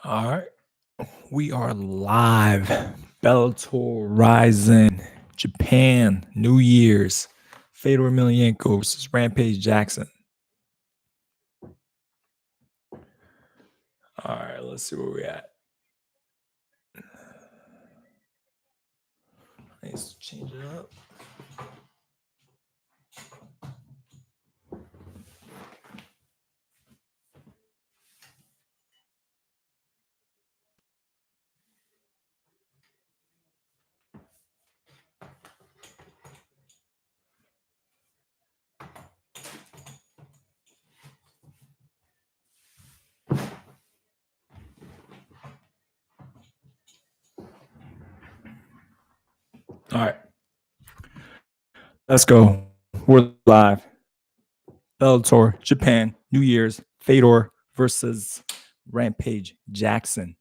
All right, we are live. Bellator Rising, Japan, New Year's. Fedor Emelianenko versus Rampage Jackson. All right, let's see where we're at. Let's change it up. All right, let's go. We're live. Bellator, Japan, New Year's, Fedor versus Rampage Jackson.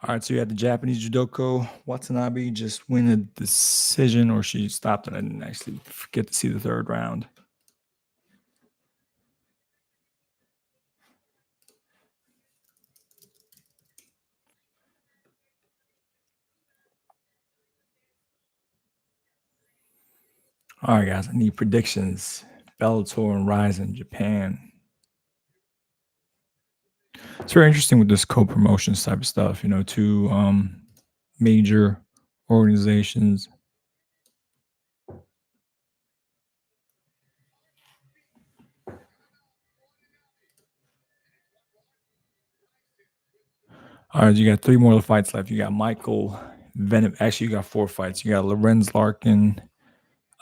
All right, so you had the Japanese judoka Watanabe just win a decision, or she stopped, and I didn't actually get to see the third round. All right, guys, I need predictions. Bellator and Rizin, Japan. It's very interesting with this co-promotions type of stuff. You know, two major organizations. All right, you got three more fights left. You got Michael Venom. Actually, you got four fights. You got Lorenz Larkin,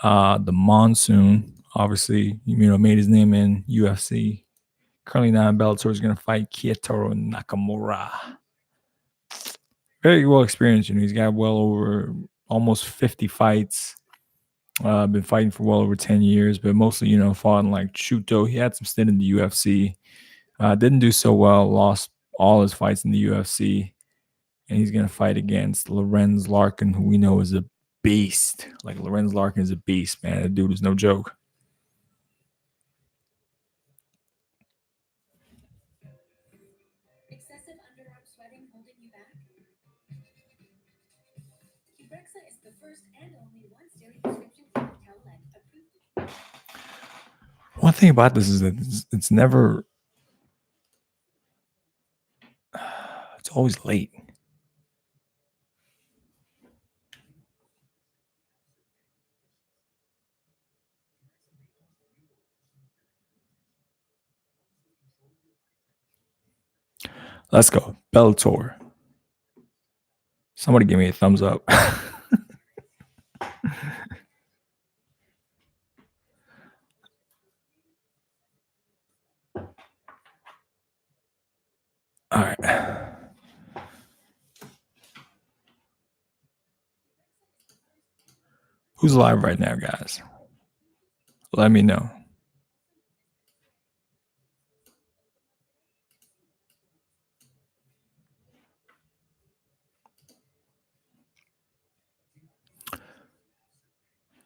the Monsoon. Obviously, made his name in UFC. Currently now in Bellator is going to fight Kyoto Nakamura. Very well experienced. He's got well over almost 50 fights. Been fighting for well over 10 years, but mostly, fought in like Shuto. He had some stint in the UFC. Didn't do so well. Lost all his fights in the UFC. And he's going to fight against Lorenz Larkin, who we know is a beast. Like, Lorenz Larkin is a beast, man. That dude is no joke. Excessive underarm sweating holding you back? Qbrexza is the first and only once-daily prescription towelette approved. One thing about this is that it's never... it's always late. Let's go. Bellator. Somebody give me a thumbs up. All right. Who's live right now, guys? Let me know.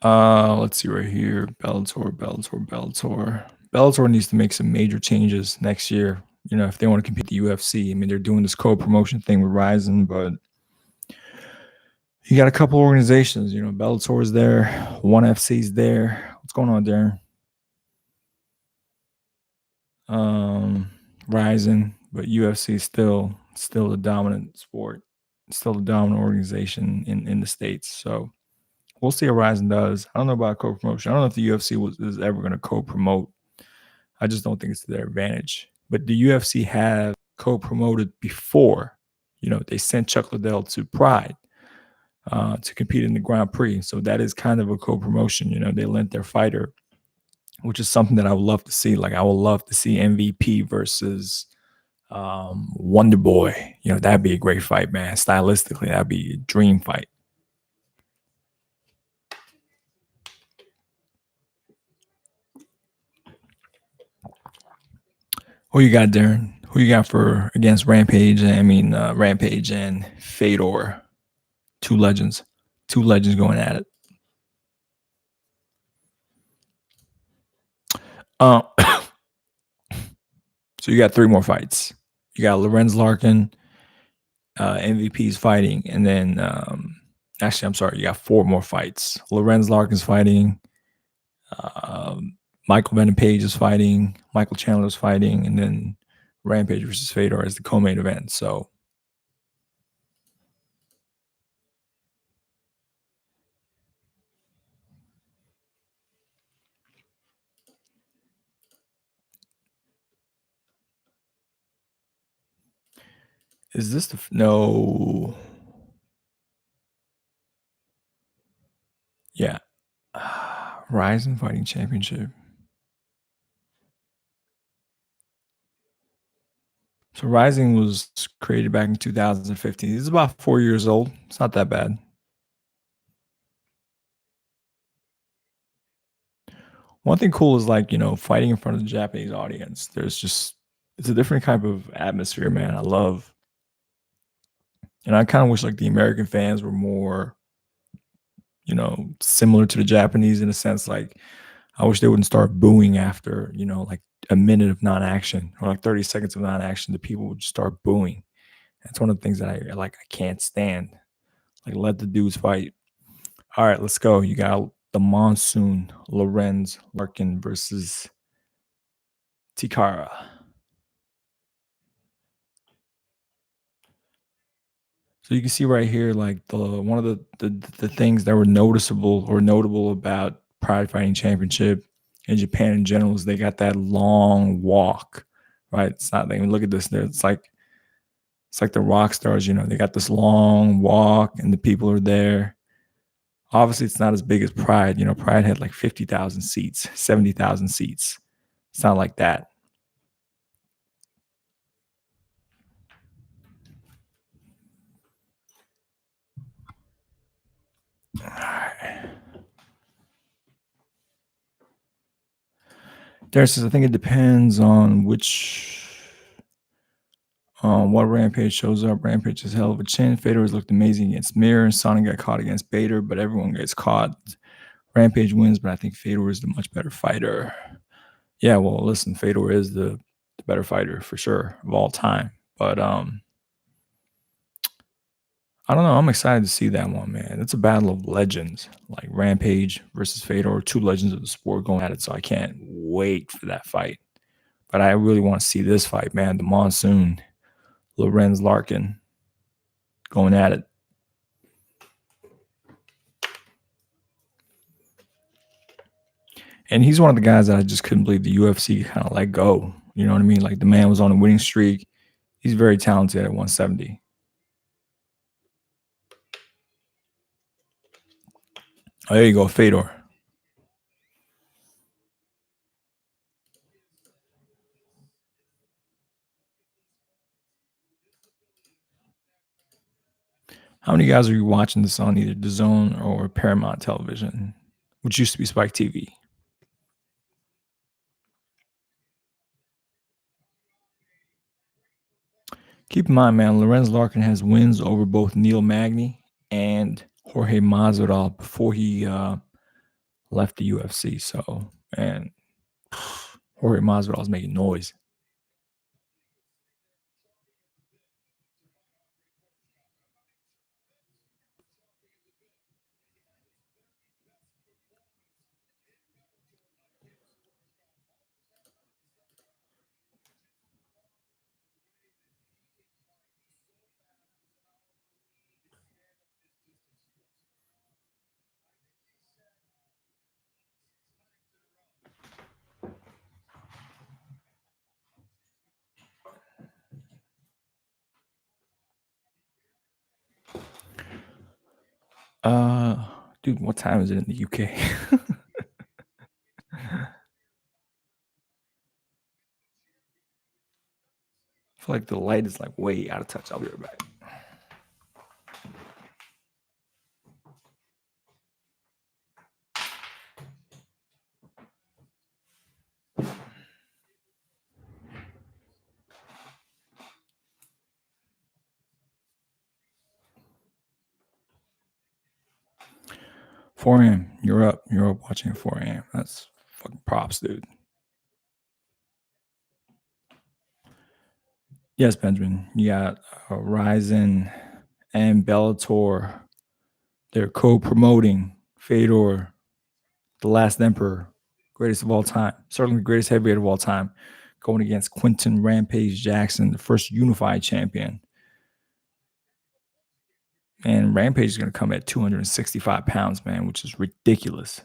Let's see right here. Bellator. Bellator needs to make some major changes next year. If they want to compete the UFC. I mean, they're doing this co-promotion thing with Rizin, but you got a couple organizations. Bellator is there, ONE FC's there. What's going on, Darren? Rizin, but UFC is still the dominant sport, still the dominant organization in the States. So we'll see how Rizin does. I don't know about co-promotion. I don't know if the UFC is ever going to co-promote. I just don't think it's to their advantage. But the UFC have co-promoted before. They sent Chuck Liddell to Pride to compete in the Grand Prix. So that is kind of a co-promotion. They lent their fighter, which is something that I would love to see. Like, I would love to see MVP versus Wonder Boy. That'd be a great fight, man. Stylistically, that'd be a dream fight. Who you got, Darren? Who you got for against Rampage? Rampage and Fedor. Two legends going at it. Uh, so you got 3 more fights. You got Lorenz Larkin, MVP's fighting, and then actually, I'm sorry, you got 4 more fights. Lorenz Larkin's fighting. Michael Rampage is fighting. Michael Chandler is fighting, and then Rampage versus Fedor is the co-main event. So is this the no? Yeah, Rizin Fighting Championship. So Rising was created back in 2015. It's about 4 years old. It's not that bad. One thing cool is like, fighting in front of the Japanese audience. It's a different type of atmosphere, man. I love, and I kind of wish like the American fans were more, similar to the Japanese in a sense. Like, I wish they wouldn't start booing after, like a minute of non-action or like 30 seconds of non-action. The people would just start booing. That's one of the things that I can't stand. Like, let the dudes fight. All right, let's go. You got the Monsoon, Lorenz Larkin versus Tikara. So you can see right here, like one of the things that were noticeable or notable about Pride Fighting Championship in Japan in general is they got that long walk, right? It's not. I mean, look at this. There, it's like the rock stars. They got this long walk, and the people are there. Obviously, it's not as big as Pride. Pride had like 50,000 seats, 70,000 seats. It's not like that. All right. There says, I think it depends on what Rampage shows up. Rampage is hell of a chin. Fedor has looked amazing against Mir, and Sonic got caught against Bader, but everyone gets caught. Rampage wins, but I think Fedor is the much better fighter. Yeah, well, listen, Fedor is the better fighter for sure of all time. But I don't know. I'm excited to see that one, man. It's a battle of legends, like Rampage versus Fedor, 2 legends of the sport going at it. So I can't wait for that fight. But I really want to see this fight, man. The Monsoon, Lorenz Larkin going at it. And he's one of the guys that I just couldn't believe the UFC kind of let go. You know what I mean? Like, the man was on a winning streak. He's very talented at 170. Oh, there you go, Fedor. How many guys are you watching this on either DAZN or Paramount Television, which used to be Spike TV? Keep in mind, man, Lorenz Larkin has wins over both Neil Magny and Jorge Masvidal before he left the UFC. So, man, Jorge Masvidal is making noise. Dude, what time is it in the UK? I feel like the light is like way out of touch. I'll be right back. Four a.m. You're up. You're up watching at 4 a.m. That's fucking props, dude. Yes, Benjamin. You got Rizin and Bellator. They're co-promoting Fedor, the Last Emperor, greatest of all time, certainly the greatest heavyweight of all time, going against Quintin Rampage Jackson, the first unified champion. And Rampage is going to come at 265 pounds, man, which is ridiculous.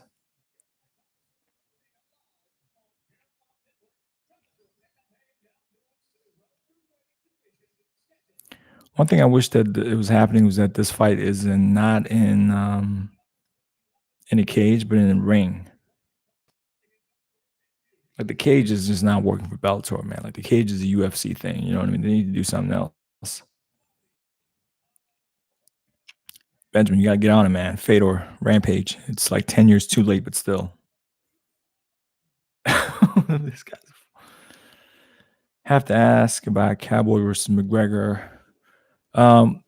One thing I wish that it was happening was that this fight is not in a cage, but in a ring. Like the cage is just not working for Bellator, man. Like the cage is a UFC thing. You know what I mean? They need to do something else. Benjamin, you gotta get on it, man. Fedor, Rampage. It's like 10 years too late, but still. This guy's have to ask about Cowboy versus McGregor.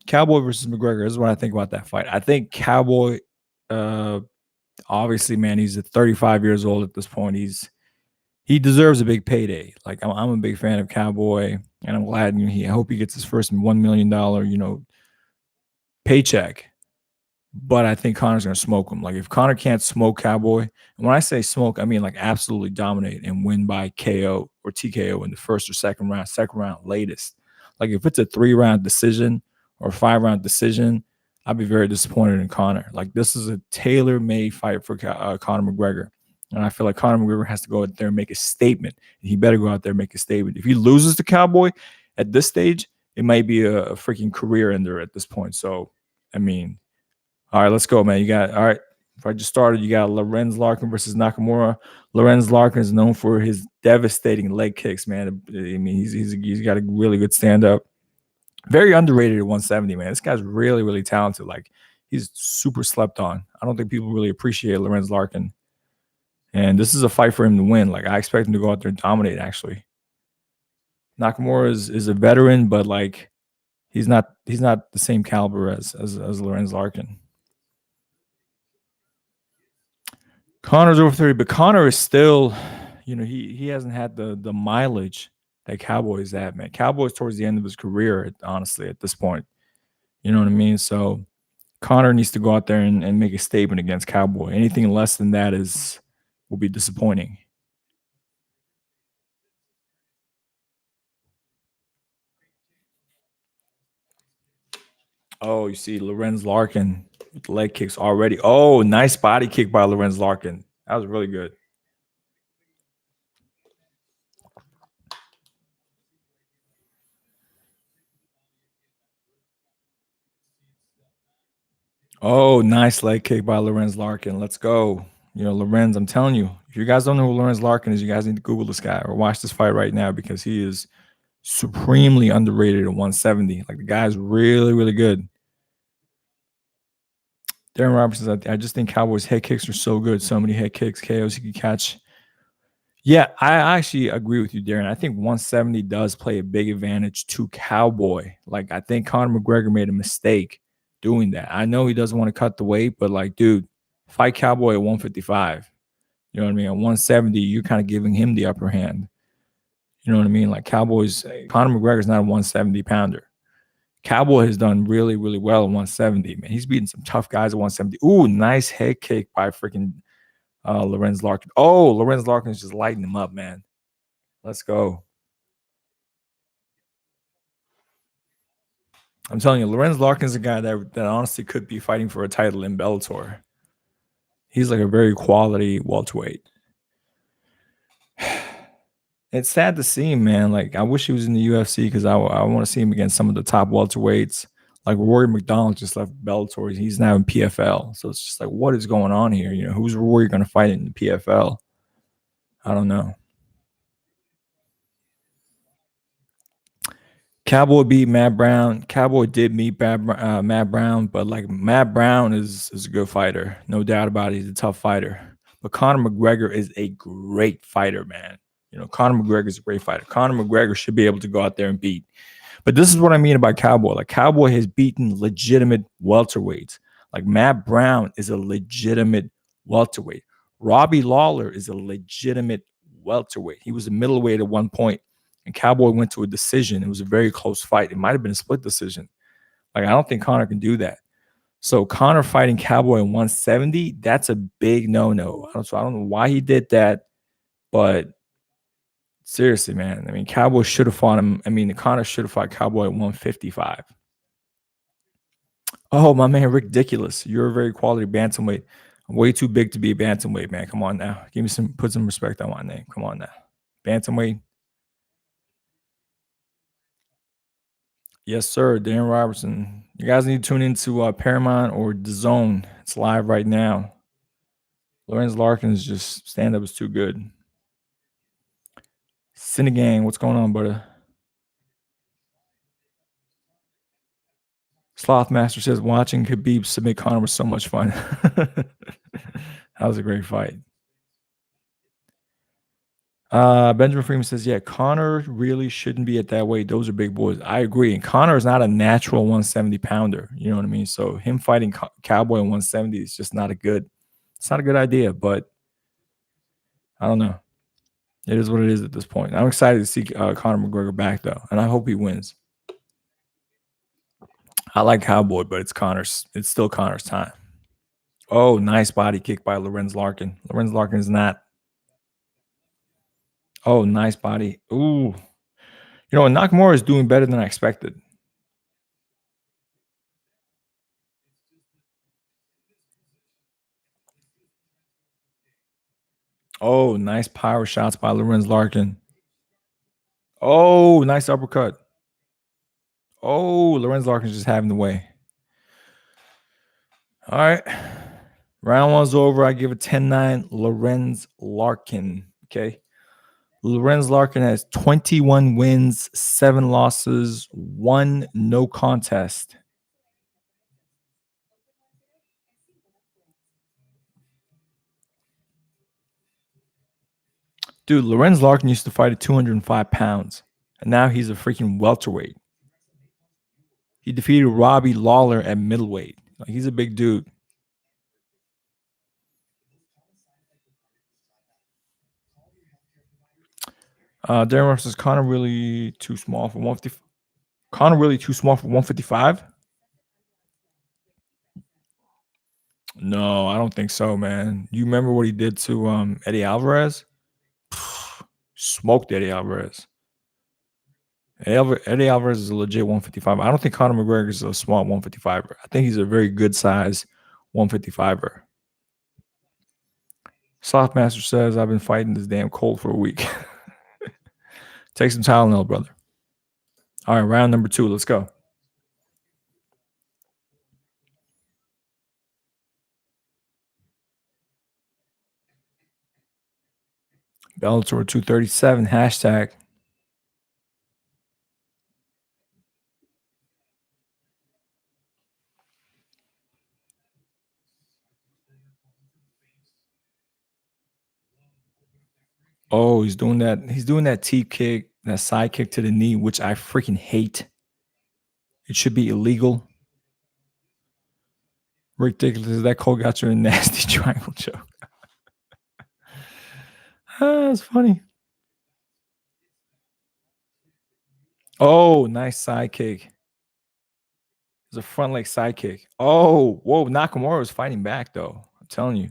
Cowboy versus McGregor is what I think about that fight. I think Cowboy, obviously, man, he's at 35 years old at this point. He deserves a big payday. Like I'm a big fan of Cowboy, and I'm glad. I hope he gets his first $1 million, paycheck. But I think Conor's gonna smoke him. Like if Conor can't smoke Cowboy, and when I say smoke, I mean like absolutely dominate and win by KO or TKO in the first or second round latest. Like if it's a 3-round decision or a 5-round decision, I'd be very disappointed in Conor. Like this is a tailor-made fight for Conor McGregor. And I feel like Conor McGregor has to go out there and make a statement. And he better go out there and make a statement. If he loses to Cowboy at this stage, it might be a freaking career ender at this point. So, I mean, all right, let's go, man. All right. If I just started, you got Lorenz Larkin versus Nakamura. Lorenz Larkin is known for his devastating leg kicks, man. I mean, he's got a really good stand up. Very underrated at 170, man. This guy's really, really talented. Like he's super slept on. I don't think people really appreciate Lorenz Larkin. And this is a fight for him to win. Like I expect him to go out there and dominate, actually. Nakamura is a veteran, but like he's not the same caliber as Lorenz Larkin. Conor's over 30, but Conor is still, he hasn't had the mileage that Cowboy's at, man. Cowboy's towards the end of his career, honestly, at this point. You know what I mean? So Conor needs to go out there and make a statement against Cowboy. Anything less than that will be disappointing. Oh, you see Lorenz Larkin with leg kicks already. Oh, nice body kick by Lorenz Larkin. That was really good. Oh, nice leg kick by Lorenz Larkin. Let's go. Lorenz, I'm telling you, if you guys don't know who Lorenz Larkin is, you guys need to Google this guy or watch this fight right now because he is supremely underrated at 170. Like the guy's really, really good. Darren Robertson, I just think Cowboys head kicks are so good. So many head kicks, KOs he can catch. Yeah, I actually agree with you, Darren. I think 170 does play a big advantage to Cowboy. Like, I think Conor McGregor made a mistake doing that. I know he doesn't want to cut the weight, but like, dude, fight Cowboy at 155. You know what I mean? At 170, you're kind of giving him the upper hand. You know what I mean? Like Cowboys, Conor McGregor's not a 170 pounder. Cowboy has done really, really well at 170, man. He's beaten some tough guys at 170. Ooh, nice head kick by freaking Lorenz Larkin. Oh, Lorenz Larkin is just lighting him up, man. Let's go. I'm telling you, Lorenz Larkin's a guy that honestly could be fighting for a title in Bellator. He's like a very quality welterweight. It's sad to see him, man. Like, I wish he was in the UFC because I want to see him against some of the top welterweights. Like Rory MacDonald just left Bellator. He's now in PFL. So it's just like, what is going on here? Who's Rory going to fight in the PFL? I don't know. Cowboy beat Matt Brown. Cowboy did meet Matt Brown, but like Matt Brown is a good fighter. No doubt about it. He's a tough fighter. But Conor McGregor is a great fighter, man. Conor McGregor is a great fighter. Conor McGregor should be able to go out there and beat. But this is what I mean about Cowboy. Like Cowboy has beaten legitimate welterweights. Like Matt Brown is a legitimate welterweight. Robbie Lawler is a legitimate welterweight. He was a middleweight at one point, and Cowboy went to a decision. It was a very close fight. It might have been a split decision. Like, I don't think Conor can do that. So Conor fighting Cowboy in 170, that's a big no-no. So I don't know why he did that, but seriously, man. I mean, Cowboy should have fought him. I mean, Conor should have fought Cowboy at 155. Oh, my man, ridiculous. You're a very quality bantamweight. I'm way too big to be a bantamweight, man. Come on now. Put some respect on my name. Come on now. Bantamweight. Yes, sir. Darren Robertson. You guys need to tune into Paramount or DAZN. It's live right now. Lorenz Larkin is just stand-up is too good. Cinegang, what's going on, brother? Slothmaster says watching Khabib submit Conor was so much fun. That was a great fight. Benjamin Freeman says, yeah, Conor really shouldn't be at that weight. Those are big boys. I agree. And Conor is not a natural 170 pounder. You know what I mean? So him fighting Cowboy in 170 is just not a good idea. But I don't know. It is what it is at this point. I'm excited to see Conor McGregor back, though. And I hope he wins. I like Cowboy, but it's still Conor's time. Oh, nice body kick by Lorenz Larkin. Lorenz Larkin is not. Oh, nice body. Ooh. You know, Nakamura is doing better than I expected. Oh, nice power shots by Lorenz Larkin. Oh, nice uppercut. Oh, Lorenz Larkin's just having the way. All right. Round one's over. I give it 10-9. Lorenz Larkin. Okay. Lorenz Larkin has 21 wins, 7 losses, 1 no contest. Dude, Lorenz Larkin used to fight at 205 pounds, and now he's a freaking welterweight. He defeated Robbie Lawler at middleweight. Like, he's a big dude. Darren Ruff says, Conor really too small for 150. Conor really too small for 155? No, I don't think so, man. You remember what he did to Eddie Alvarez? Smoked Eddie Alvarez. Eddie Alvarez is a legit 155. I don't think Conor McGregor is a small 155er. I think he's a very good size 155er. Slothmaster says, I've been fighting this damn cold for a week. Take some Tylenol, brother. All right, round number 2. Let's go. Bellator 237 hashtag. Oh, he's doing that. He's doing that teep kick, that side kick to the knee, which I freaking hate. It should be illegal. Ridiculous. That Cole got you a nasty triangle choke. That's funny. Oh, nice side kick. It's a front leg side kick. Oh, whoa. Nakamura was fighting back, though. I'm telling you.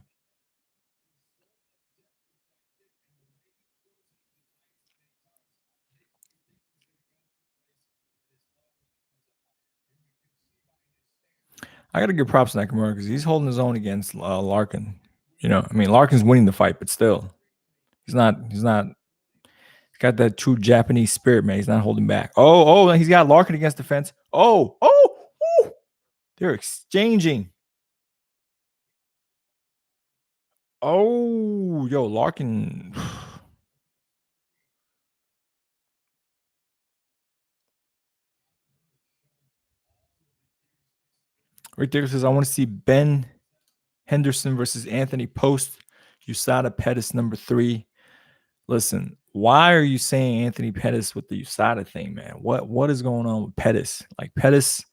I got to give props to Nakamura because he's holding his own against Larkin. You know, I mean, Larkin's winning the fight, but still, he's got that true Japanese spirit, man. He's not holding back. Oh, he's got Larkin against the fence. Oh, they're exchanging. Oh, yo, Larkin. Ridiculous says, I want to see Ben Henderson versus Anthony Post. USADA Pettis number 3. Listen, why are you saying Anthony Pettis with the USADA thing, man? What is going on with Pettis? Like, Pettis,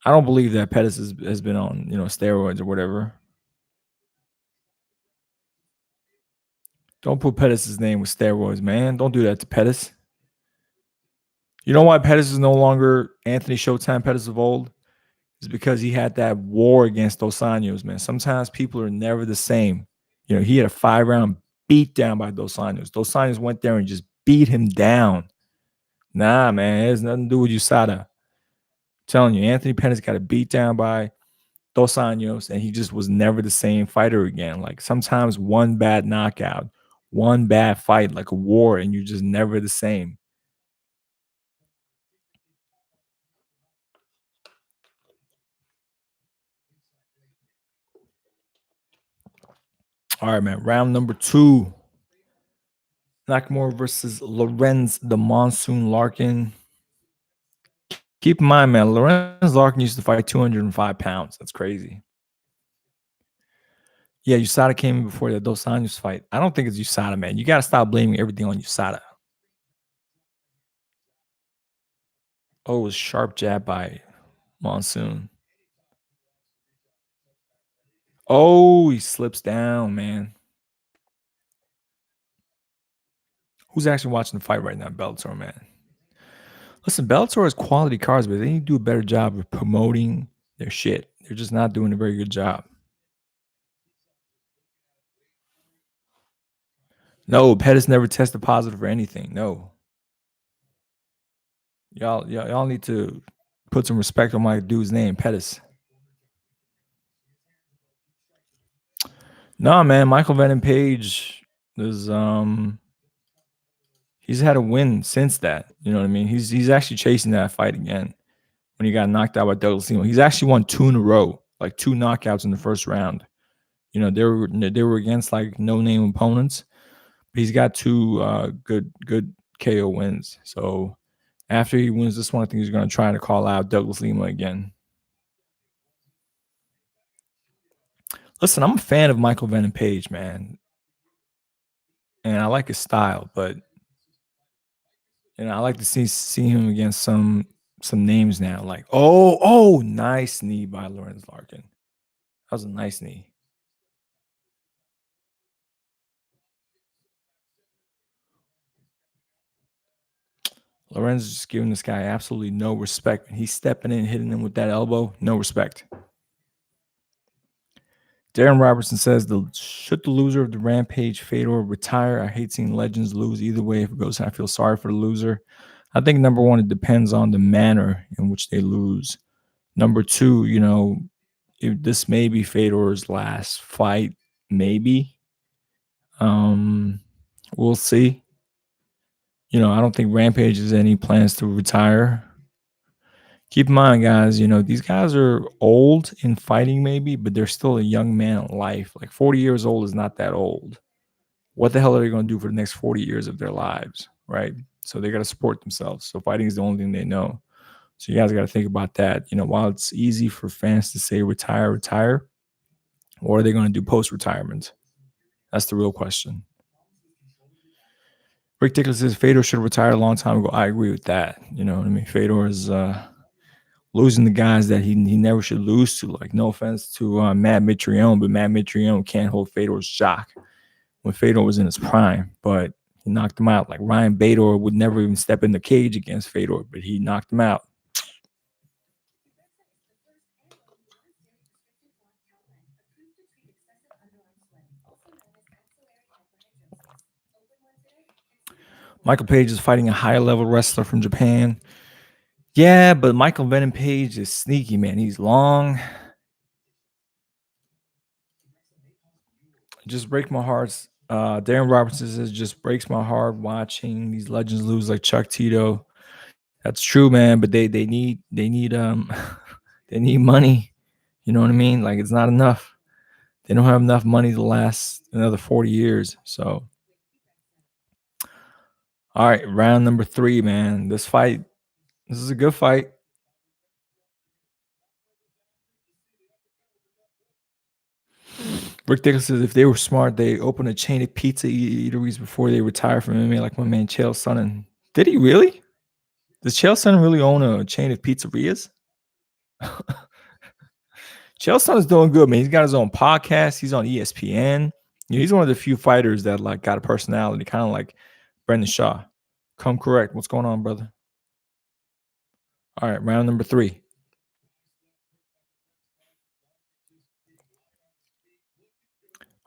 I don't believe that Pettis has been on, steroids or whatever. Don't put Pettis' name with steroids, man. Don't do that to Pettis. You know why Pettis is no longer Anthony Showtime Pettis of old? Is because he had that war against Dos Anjos, man. Sometimes people are never the same. You know, he had a 5-round beat down by Dos Anjos. Dos Anjos went there and just beat him down. Nah, man, it has nothing to do with USADA. I'm telling you, Anthony Pettis got a beat down by Dos Anjos, and he just was never the same fighter again. Like sometimes one bad knockout, one bad fight, like a war, and you're just never the same. All right, man. Round number 2. Nakamura versus Lorenz the Monsoon Larkin. Keep in mind, man, Lorenz Larkin used to fight 205 pounds. That's crazy. Yeah, USADA came in before the Dos Anjos fight. I don't think it's USADA, man. You got to stop blaming everything on USADA. Oh, it was sharp jab by Monsoon. Oh, he slips down, man. Who's actually watching the fight right now, Bellator, man? Listen, Bellator has quality cards, but they need to do a better job of promoting their shit. They're just not doing a very good job. No, Pettis never tested positive for anything. No. Y'all need to put some respect on my dude's name, Pettis. No, man, Michael Page is he's had a win since that. You know what I mean? He's actually chasing that fight again when he got knocked out by Douglas Lima. He's actually won 2 in a row, like 2 knockouts in the first round. You know, they were against like no-name opponents, but he's got 2 good KO wins. So after he wins this one, I think he's going to try to call out Douglas Lima again. Listen, I'm a fan of Michael Page, man, and I like his style, but I like to see him against some names now. Like, nice knee by Lorenz Larkin. That was a nice knee. Lorenz is just giving this guy absolutely no respect. He's stepping in, hitting him with that elbow. No respect. Darren Robertson says, should the loser of the Rampage Fedor retire? I hate seeing legends lose either way. If it goes, I feel sorry for the loser. I think number 1, it depends on the manner in which they lose. Number 2, if this may be Fedor's last fight, maybe. We'll see. I don't think Rampage has any plans to retire. Keep in mind, guys, these guys are old in fighting maybe, but they're still a young man in life. Like 40 years old is not that old. What the hell are they going to do for the next 40 years of their lives, right? So they got to support themselves. So fighting is the only thing they know. So you guys got to think about that. While it's easy for fans to say retire, what are they going to do post-retirement? That's the real question. Rick Dickless says Fedor should have retired a long time ago. I agree with that. You know what I mean? Fedor is losing the guys that he never should lose to. Like, no offense to Matt Mitrione, but Matt Mitrione can't hold Fedor's shock when Fedor was in his prime. But he knocked him out. Like Ryan Bader would never even step in the cage against Fedor, but he knocked him out. Michael Page is fighting a higher level wrestler from Japan. Yeah, but Michael Page is sneaky, man. He's long. It just breaks my heart. Darren Robertson says, just breaks my heart watching these legends lose like Chuck Tito. That's true, man. But they need they need money. You know what I mean? Like, it's not enough. They don't have enough money to last another 40 years. So, all right, round number 3, man. This is a good fight. Rick Dickless says if they were smart, they open a chain of pizza eateries before they retire from MMA, like my man Chael Sonnen. Did he really? Does Chael Sonnen really own a chain of pizzerias? Chael Sonnen's doing good, man. He's got his own podcast. He's on ESPN. Yeah, he's one of the few fighters that like got a personality, kind of like Brendan Shaw. Come correct. What's going on, brother? All right, round number 3.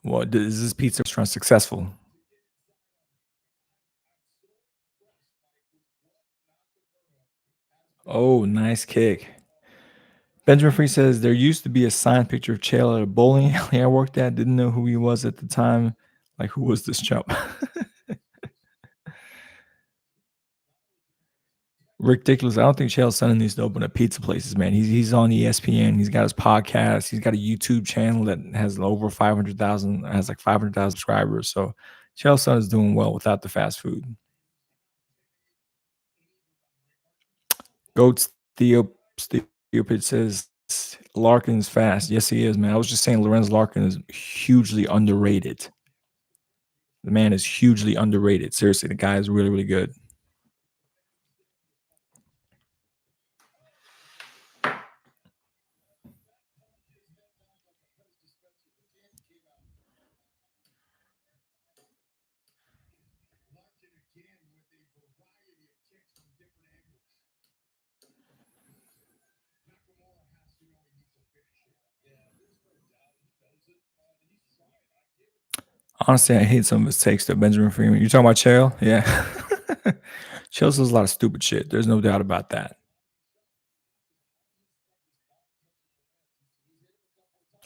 Well, is this pizza restaurant successful? Oh, nice kick. Benjamin Free says there used to be a signed picture of Chael at a bowling alley I worked at. Didn't know who he was at the time. Like, who was this chump? Ridiculous. I don't think Chael Sonnen needs to open up pizza places, man. He's on ESPN. He's got his podcast. He's got a YouTube channel that has over 500,000, has like 500,000 subscribers. So Chael Sonnen is doing well without the fast food. Goats Theopid says Larkin's fast. Yes, he is, man. I was just saying Lorenz Larkin is hugely underrated. The man is hugely underrated. Seriously, the guy is really, really good. Honestly, I hate some of his takes though. Benjamin Freeman. You talking about Chael? Yeah. Chael says a lot of stupid shit. There's no doubt about that.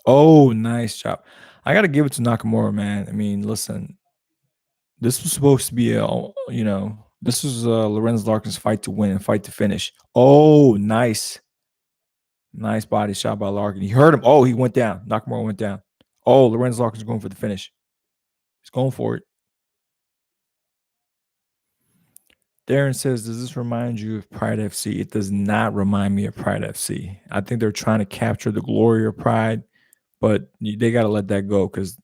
Oh, nice job. I got to give it to Nakamura, man. I mean, listen, this was supposed to be this was Lorenz Larkin's fight to win and fight to finish. Oh, nice. Nice body shot by Larkin. He hurt him. Oh, he went down. Nakamura went down. Oh, Lorenz Larkin's going for the finish. He's going for it. Darren says, does this remind you of Pride FC? It does not remind me of Pride FC. I think they're trying to capture the glory of Pride, but they got to let that go because,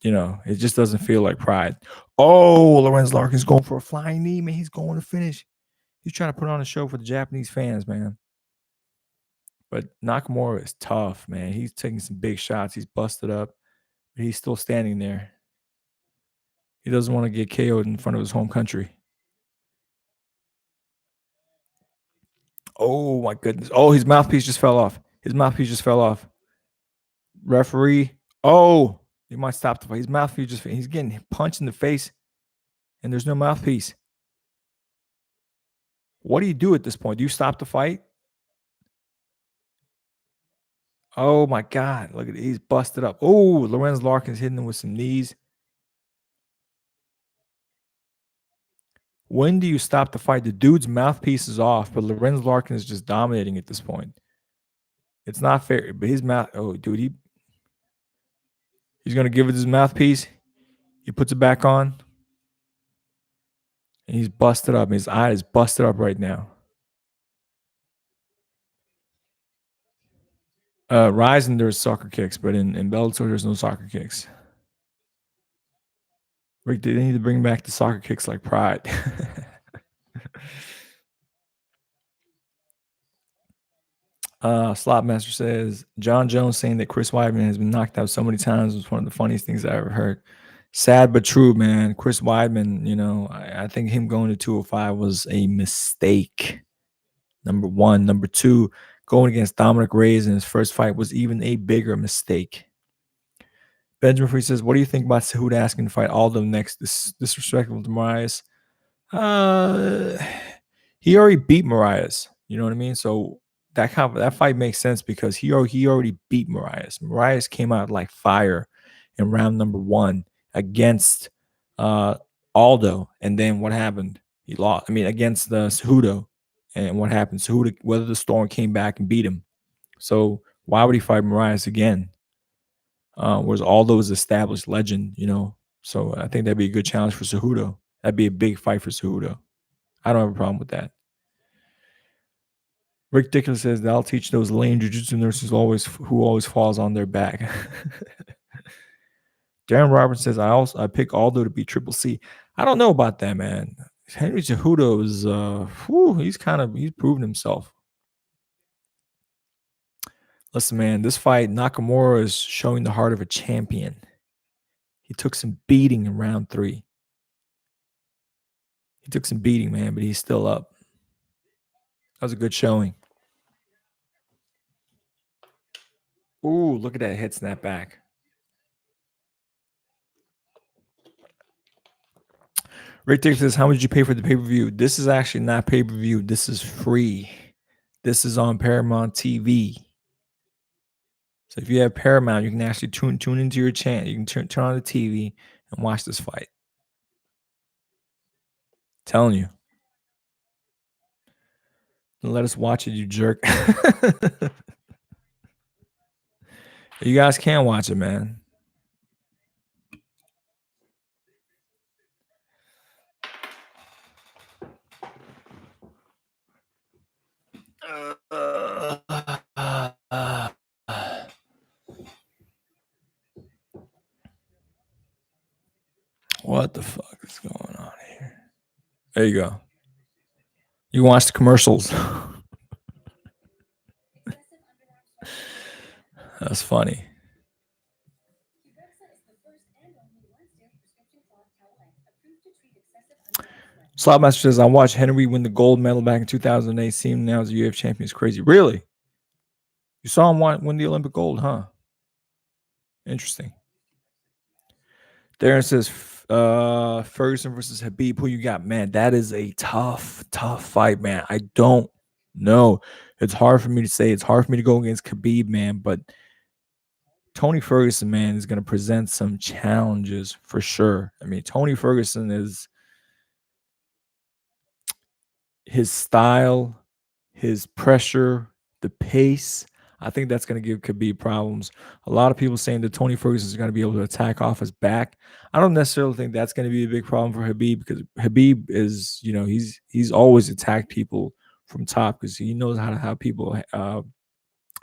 it just doesn't feel like Pride. Oh, Lorenz Larkin's going for a flying knee, man. He's going to finish. He's trying to put on a show for the Japanese fans, man. But Nakamura is tough, man. He's taking some big shots. He's busted up, but he's still standing there. He doesn't want to get KO'd in front of his home country. Oh, my goodness. Oh, his mouthpiece just fell off. His mouthpiece just fell off. Referee. Oh, he might stop the fight. His mouthpiece he's getting punched in the face, and there's no mouthpiece. What do you do at this point? Do you stop the fight? Oh, my God. Look at it. He's busted up. Oh, Lorenz Larkin's hitting him with some knees. When do you stop the fight? The dude's mouthpiece is off, but Lorenz Larkin is just dominating at this point. It's not fair, but his mouth. Oh, dude, he's gonna give it his mouthpiece. He puts it back on, and he's busted up. His eye is busted up right now. Rizin, there's soccer kicks, but in Bellator, there's no soccer kicks. Rick, they need to bring back the soccer kicks like Pride. Slotmaster says John Jones saying that Chris Weidman has been knocked out so many times was one of the funniest things I ever heard. Sad but true, man. Chris Weidman, I think him going to 205 was a mistake. Number one. Number two, going against Dominic Reyes in his first fight was even a bigger mistake. Benjamin Free says, what do you think about Cejudo asking to fight Aldo next? Disrespectful to Marias. He already beat Marias. You know what I mean? So that fight makes sense because he already beat Marias. Marias came out like fire in round number 1 against Aldo, and then what happened? He lost. I mean, against the Cejudo, and what happened? Cejudo, Weather the Storm came back and beat him. So why would he fight Marias again? Whereas Aldo is established legend, So I think that'd be a good challenge for Cejudo. That'd be a big fight for Cejudo. I don't have a problem with that. Rick Dickinson says that I'll teach those lame jiu-jitsu nurses who always falls on their back. Darren Roberts says I pick Aldo to be Triple C. I don't know about that, man. Henry Cejudo is he's proven himself. Listen, man, this fight, Nakamura is showing the heart of a champion. He took some beating in round 3. He took some beating, man, but he's still up. That was a good showing. Ooh, look at that hit snap back. Rick Dick says, how much did you pay for the pay-per-view? This is actually not pay-per-view. This is free. This is on Paramount TV. So if you have Paramount, you can actually tune into your channel. You can turn on the TV and watch this fight. Telling you. Let us watch it, you jerk. You guys can watch it, man. What the fuck is going on here? There you go. You watch the commercials. That's funny. Slotmaster says, I watched Henry win the gold medal back in 2008. Seeing him now as a UFC champion is crazy. Really? You saw him win the Olympic gold, huh? Interesting. Darren says, Ferguson versus Khabib. Who you got? Man, that is a tough fight, man. I don't know. It's hard for me to say. It's hard for me to go against Khabib, man. But Tony Ferguson, man, is going to present some challenges for sure. I mean, Tony Ferguson is his style, his pressure, the pace. I think that's going to give Khabib problems. A lot of people saying that Tony Ferguson is going to be able to attack off his back. I don't necessarily think that's going to be a big problem for Khabib because Khabib is, he's always attacked people from top because he knows how to have people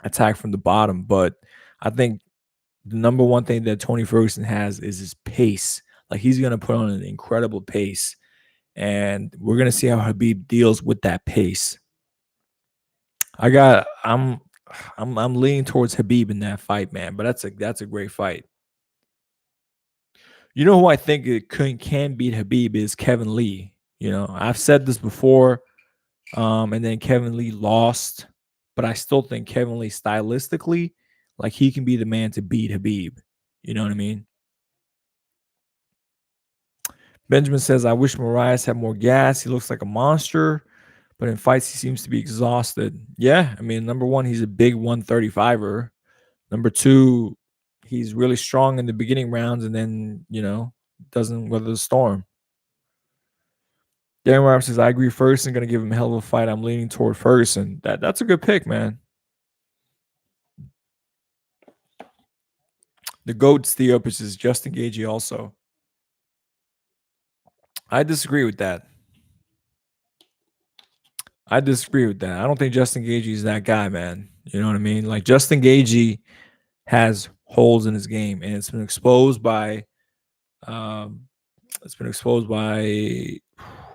attack from the bottom. But I think the number one thing that Tony Ferguson has is his pace. Like he's going to put on an incredible pace, and we're going to see how Khabib deals with that pace. I'm leaning towards Khabib in that fight, man. But that's a great fight. You know who I think it can beat Khabib is Kevin Lee. I've said this before, and then Kevin Lee lost, but I still think Kevin Lee stylistically, like he can be the man to beat Khabib. You know what I mean? Benjamin says, I wish Moraes had more gas. He looks like a monster, but in fights, he seems to be exhausted. Yeah, I mean, number one, he's a big 135er. Number two, he's really strong in the beginning rounds and then, doesn't weather the storm. Darren Roberts says, I agree. Ferguson going to give him a hell of a fight. I'm leaning toward Ferguson. That's a good pick, man. The GOAT Theopis is Justin Gaethje also. I disagree with that. I don't think Justin Gaethje is that guy, man. You know what I mean? Like Justin Gaethje has holes in his game, and it's been exposed by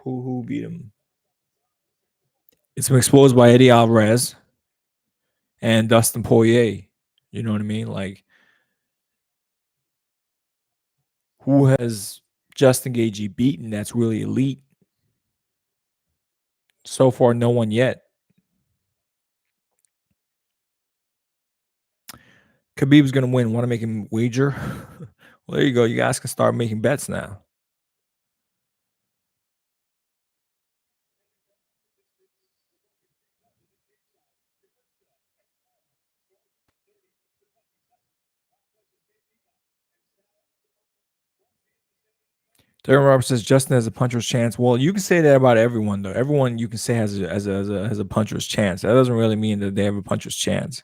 who beat him? It's been exposed by Eddie Alvarez and Dustin Poirier. You know what I mean? Like, who has Justin Gaethje beaten that's really elite? So far, no one yet. Khabib's going to win. Want to make him wager? Well, there you go. You guys can start making bets now. Darren Roberts says Justin has a puncher's chance. Well, you can say that about everyone, though. Everyone you can say has a puncher's chance. That doesn't really mean that they have a puncher's chance.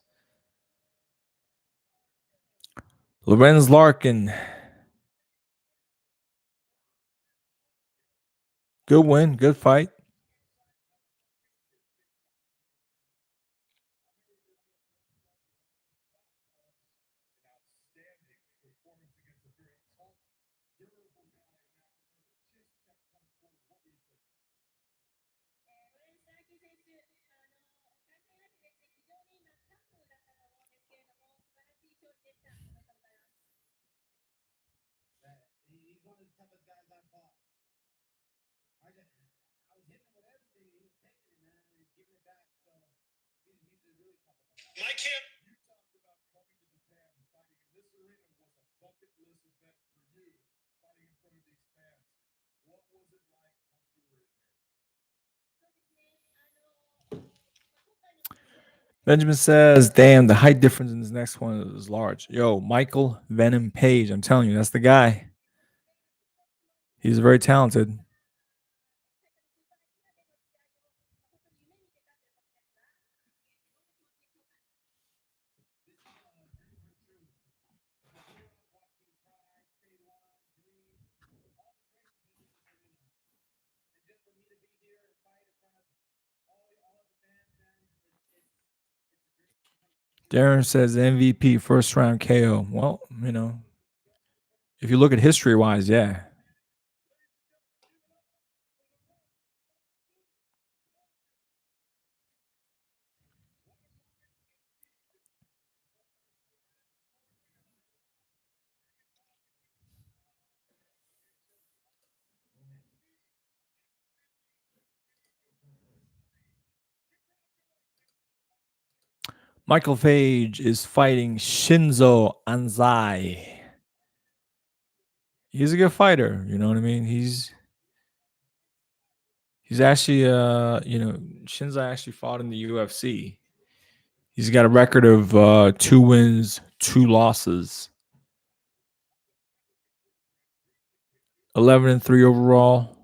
Lorenz Larkin. Good win. Good fight. Benjamin says, "Damn, the height difference in this next one is large." Yo, Michael Venom Page. I'm telling you, that's the guy. He's very talented. Darren says MVP first round KO. Well, if you look at history wise, yeah. Michael Page is fighting Shinzo Anzai. He's a good fighter, you know what I mean? He's actually Shinzo actually fought in the UFC. He's got a record of 2 wins, 2 losses. 11-3 overall.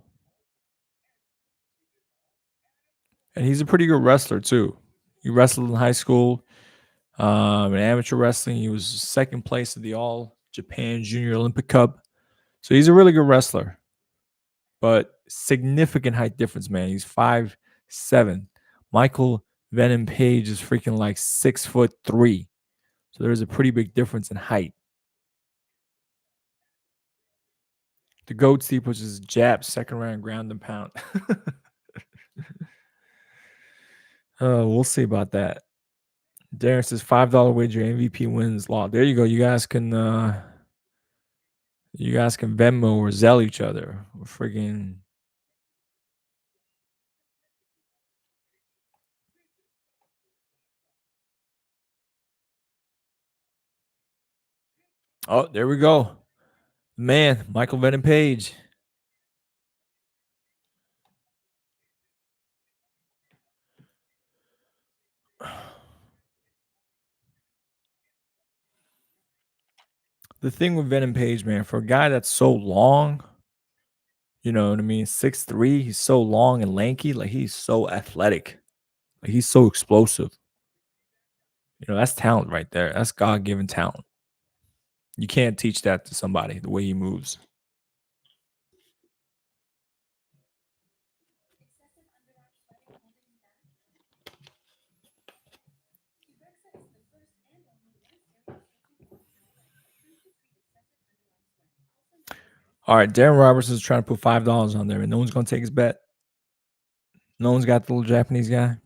And he's a pretty good wrestler too. He wrestled in high school. In amateur wrestling, he was second place at the All Japan Junior Olympic Cup. So he's a really good wrestler. But significant height difference, man. He's 5'7". Michael Venom Page is freaking like 6'3". So there's a pretty big difference in height. The goat Steve pushes jab, second round ground and pound. We'll see about that. Darren says $5 wager MVP wins law. There you go. You guys can Venmo or Zelle each other. Friggin' oh, there we go. Man, Michael Venom Page. The thing with Venom Page, man, for a guy that's so long, you know what I mean? 6'3", he's so long and lanky, like he's so athletic. Like he's so explosive. That's talent right there. That's God-given talent. You can't teach that to somebody, the way he moves. All right, Darren Robertson's trying to put $5 on there, and no one's going to take his bet. No one's got the little Japanese guy.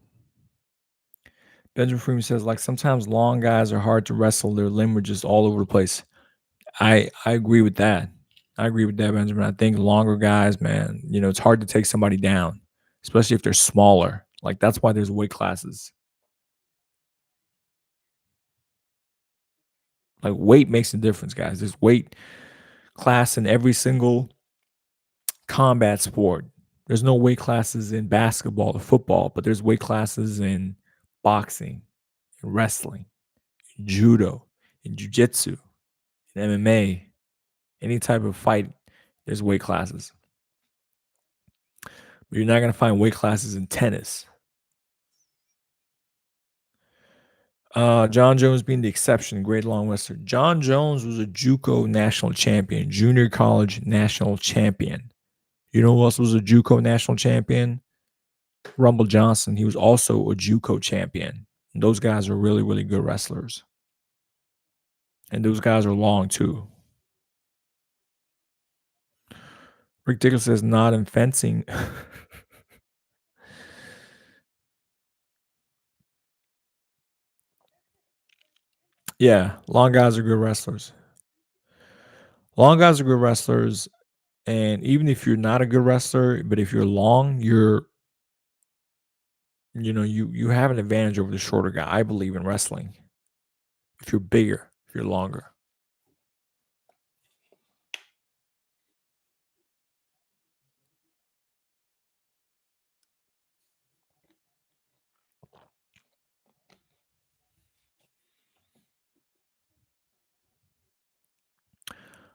Benjamin Freeman says, like, sometimes long guys are hard to wrestle. Their limb are just all over the place. I agree with that. I agree with that, Benjamin. I think longer guys, man, it's hard to take somebody down, especially if they're smaller. Like, that's why there's weight classes. Like, weight makes a difference, guys. There's weight class in every single combat sport. There's no weight classes in basketball or football, but there's weight classes in boxing, in wrestling, in judo, in jiu-jitsu, in MMA, any type of fight, there's weight classes. But you're not going to find weight classes in tennis. John Jones being the exception, great long wrestler. John Jones was a JUCO national champion, junior college national champion. You know who else was a JUCO national champion? Rumble Johnson. He was also a JUCO champion. And those guys are really, really good wrestlers. And those guys are long too. Rick Dickel says not in fencing. Yeah, long guys are good wrestlers. Long guys are good wrestlers, And even if you're not a good wrestler, but if you're long, you have an advantage over the shorter guy. I believe in wrestling. If you're bigger, if you're longer.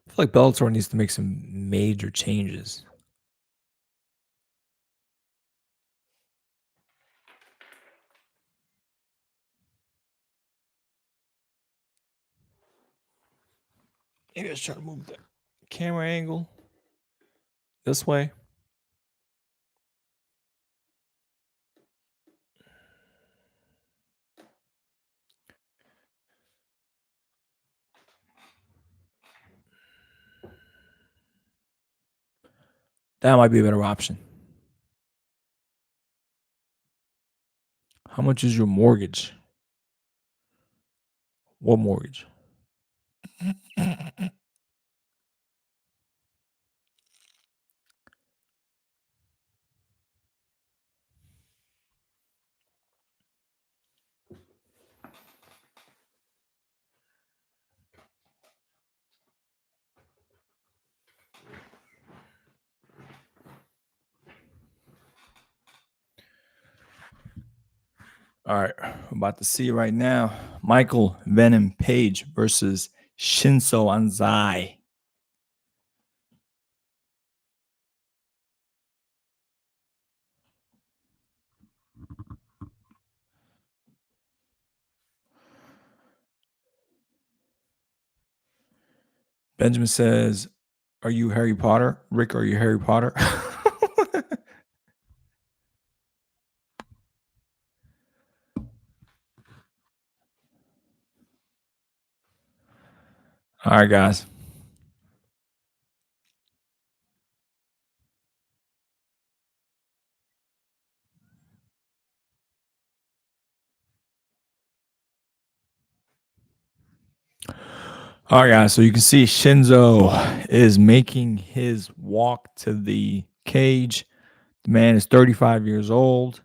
I feel like Bellator needs to make some major changes. Maybe let's try to move the camera angle this way. That might be a better option. How much is your mortgage? What mortgage? All right, I'm about to see right now. Michael Venom Page versus Shinso Anzai. Benjamin says, "Are you Harry Potter? Rick, are you Harry Potter?" All right, guys. All right, guys. So you can see Shinzo is making his walk to the cage. The man is 35 years old.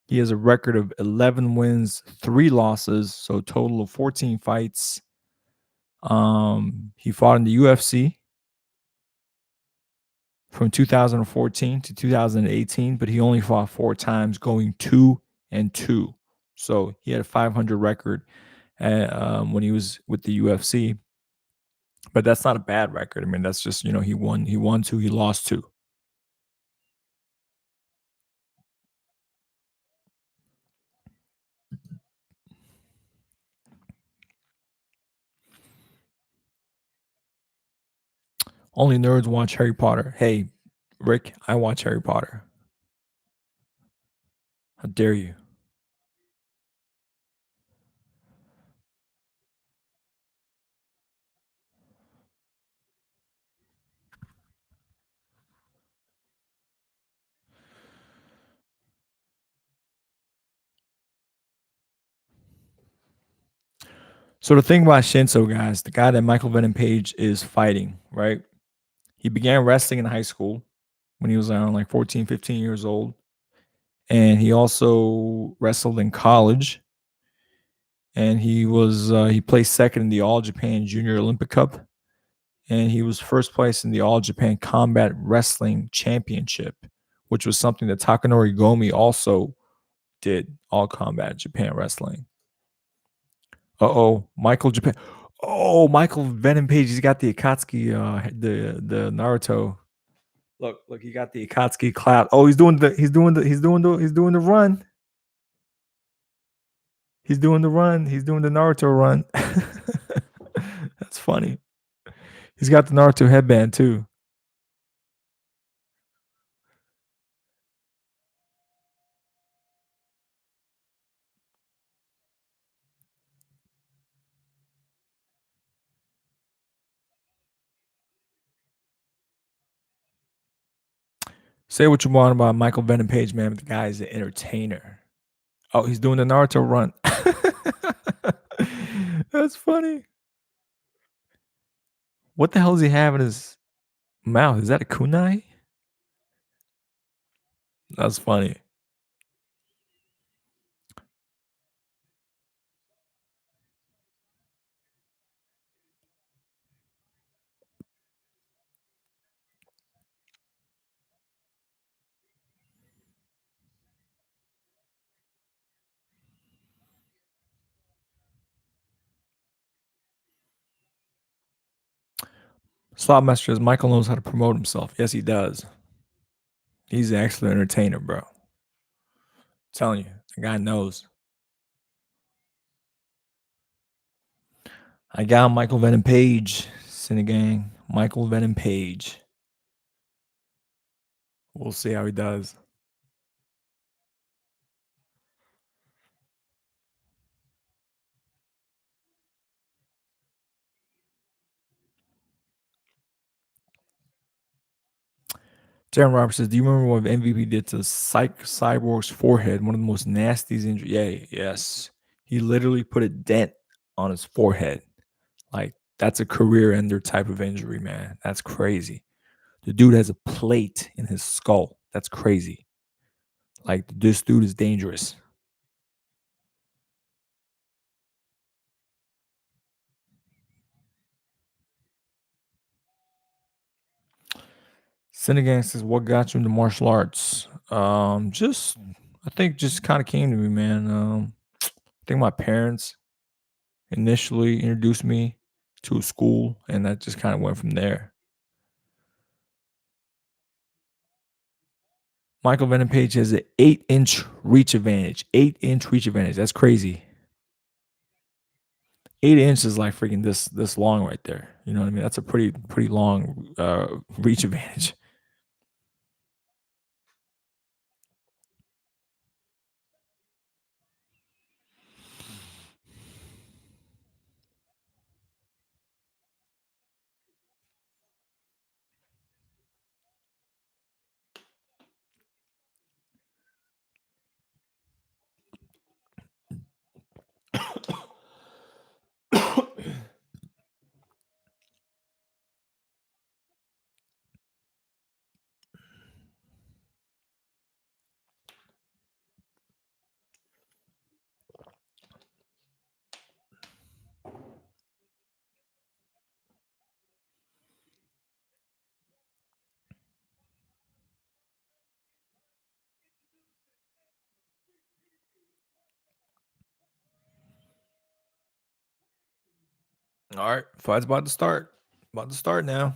He has a record of 11 wins, 3 losses, so a total of 14 fights. He fought in the UFC from 2014 to 2018, but he only fought 4 times, going 2-2. So he had a 500 record when he was with the UFC. But that's not a bad record. I mean, that's just, he won 2, he lost 2. Only nerds watch Harry Potter. Hey, Rick, I watch Harry Potter. How dare you? So the thing about Shinso, guys, the guy that Michael Venom Page is fighting, right? He began wrestling in high school when he was around like 14, 15 years old. And he also wrestled in college. And he placed second in the All Japan Junior Olympic Cup. And he was first place in the All Japan Combat Wrestling Championship, which was something that Takanori Gomi also did, All Combat Japan Wrestling. Michael Japan. Oh, Michael Venom Page. He's got the Akatsuki, the Naruto. Look, he got the Akatsuki cloud. Oh, he's doing the run. He's doing the run. He's doing the Naruto run. That's funny. He's got the Naruto headband too. Say what you want about Michael Venom Page, man, but the guy is an entertainer. Oh, he's doing the Naruto run. That's funny. What the hell does he have in his Mouth, is that a kunai? That's funny. Slot Masters, Michael knows how to promote himself. Yes, he does. He's an excellent entertainer, bro. I'm telling you, the guy knows. I got Michael Venom Page, Cinegang. Michael Venom Page. We'll see how he does. Darren Roberts says, "Do you remember what MVP did to Cyborg's forehead? One of the most nastiest injuries." Yeah, yes. He literally put a dent on his forehead. Like, that's a career ender type of injury, man. That's crazy. The dude has a plate in his skull. That's crazy. Like, this dude is dangerous. Cinegang says, "What got you into martial arts?" Just I think just kind of came to me, man. I think my parents initially introduced me to a school, and that just kind of went from there. Michael Venom Page has an 8-inch reach advantage. 8-inch reach advantage. That's crazy. 8 inches is like freaking this long right there. You know what I mean? That's a pretty long reach advantage. All right, fight's about to start. About to start now.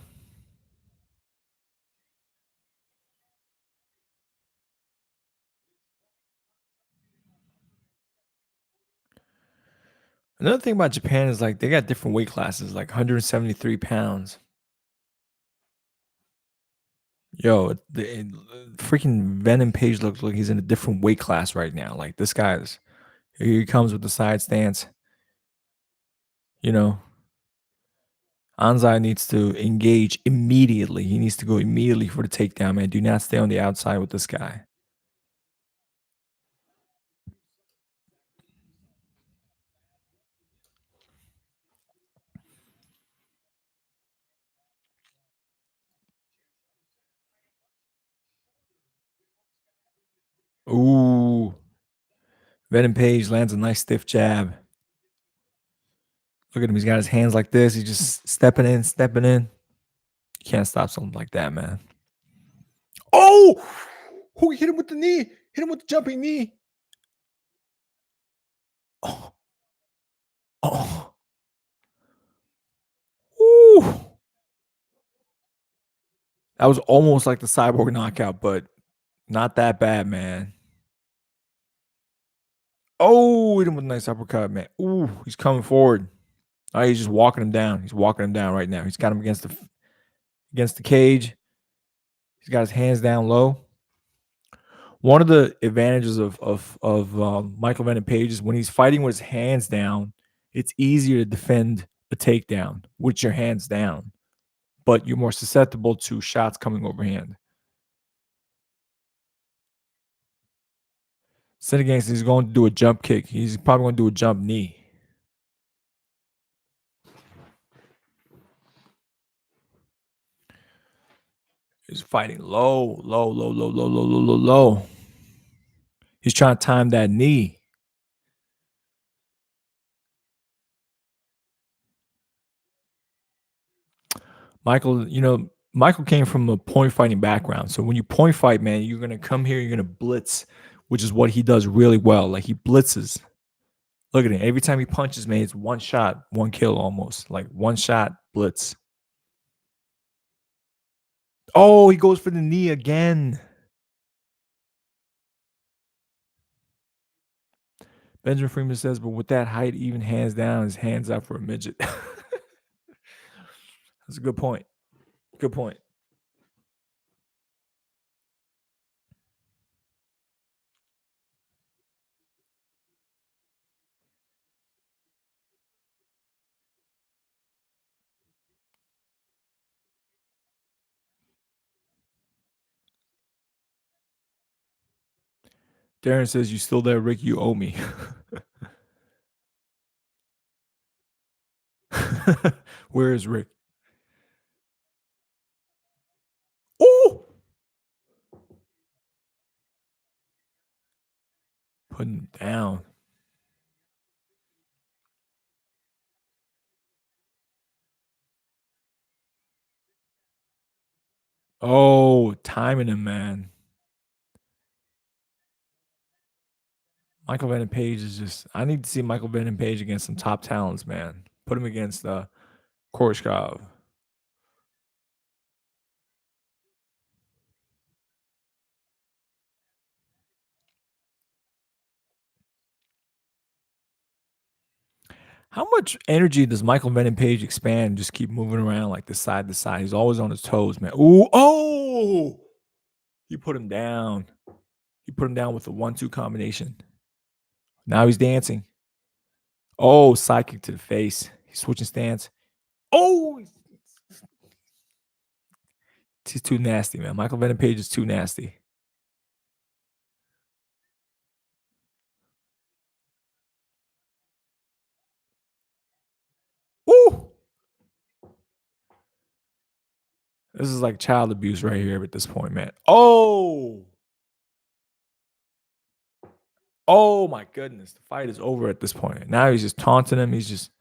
Another thing about Japan is like they got different weight classes, like 173 pounds. Yo, the freaking Venom Page looks like he's in a different weight class right now. Like this guy's here he comes with the side stance. You know, Anzai needs to engage immediately. He needs to go immediately for the takedown, man. Do not stay on the outside with this guy. Ooh. Venom Page lands a nice stiff jab. Look at him. He's got his hands like this. He's just stepping in, stepping in. You can't stop something like that, man. Oh! Who hit him with the knee? Hit him with the jumping knee. Oh. Oh. Ooh. That was almost like the Cyborg knockout, but not that bad, man. Oh, hit him with a nice uppercut, man. Ooh, he's coming forward. Oh, he's just walking him down. He's walking him down right now. He's got him against the cage. He's got his hands down low. One of the advantages of Michael Venom Page is when he's fighting with his hands down, it's easier to defend a takedown with your hands down, but you're more susceptible to shots coming overhand. Senegal, he's going to do a jump kick. He's probably going to do a jump knee. He's fighting low, low, low, low, low, low, low, low, low. He's trying to time that knee. Michael, Michael came from a point fighting background. So when you point fight, man, you're gonna come here, you're gonna blitz, which is what he does really well. Like he blitzes. Look at him. Every time he punches, man, it's one shot, one kill almost. Like one shot, blitz. Oh, he goes for the knee again. Benjamin Freeman says, but with that height, even hands down, his hands up for a midget. That's a good point. Good point. Darren says, you still there, Rick? You owe me. Where is Rick? Oh! Putting him down. Oh, timing him, man. Michael Venom Page is just. I need to see Michael Venom Page against some top talents, man. Put him against Korshkov. How much energy does Michael Venom Page expand? Just keep moving around like the side to side. He's always on his toes, man. Ooh, oh! He put him down. He put him down with the 1-2 combination. Now he's dancing. Oh, sidekick to the face. He's switching stance. Oh, he's too nasty, man. Michael Venom Page is too nasty. Ooh! This is like child abuse right here at this point, man. Oh! Oh my goodness. The fight is over at this point. Now he's just taunting him. He's just.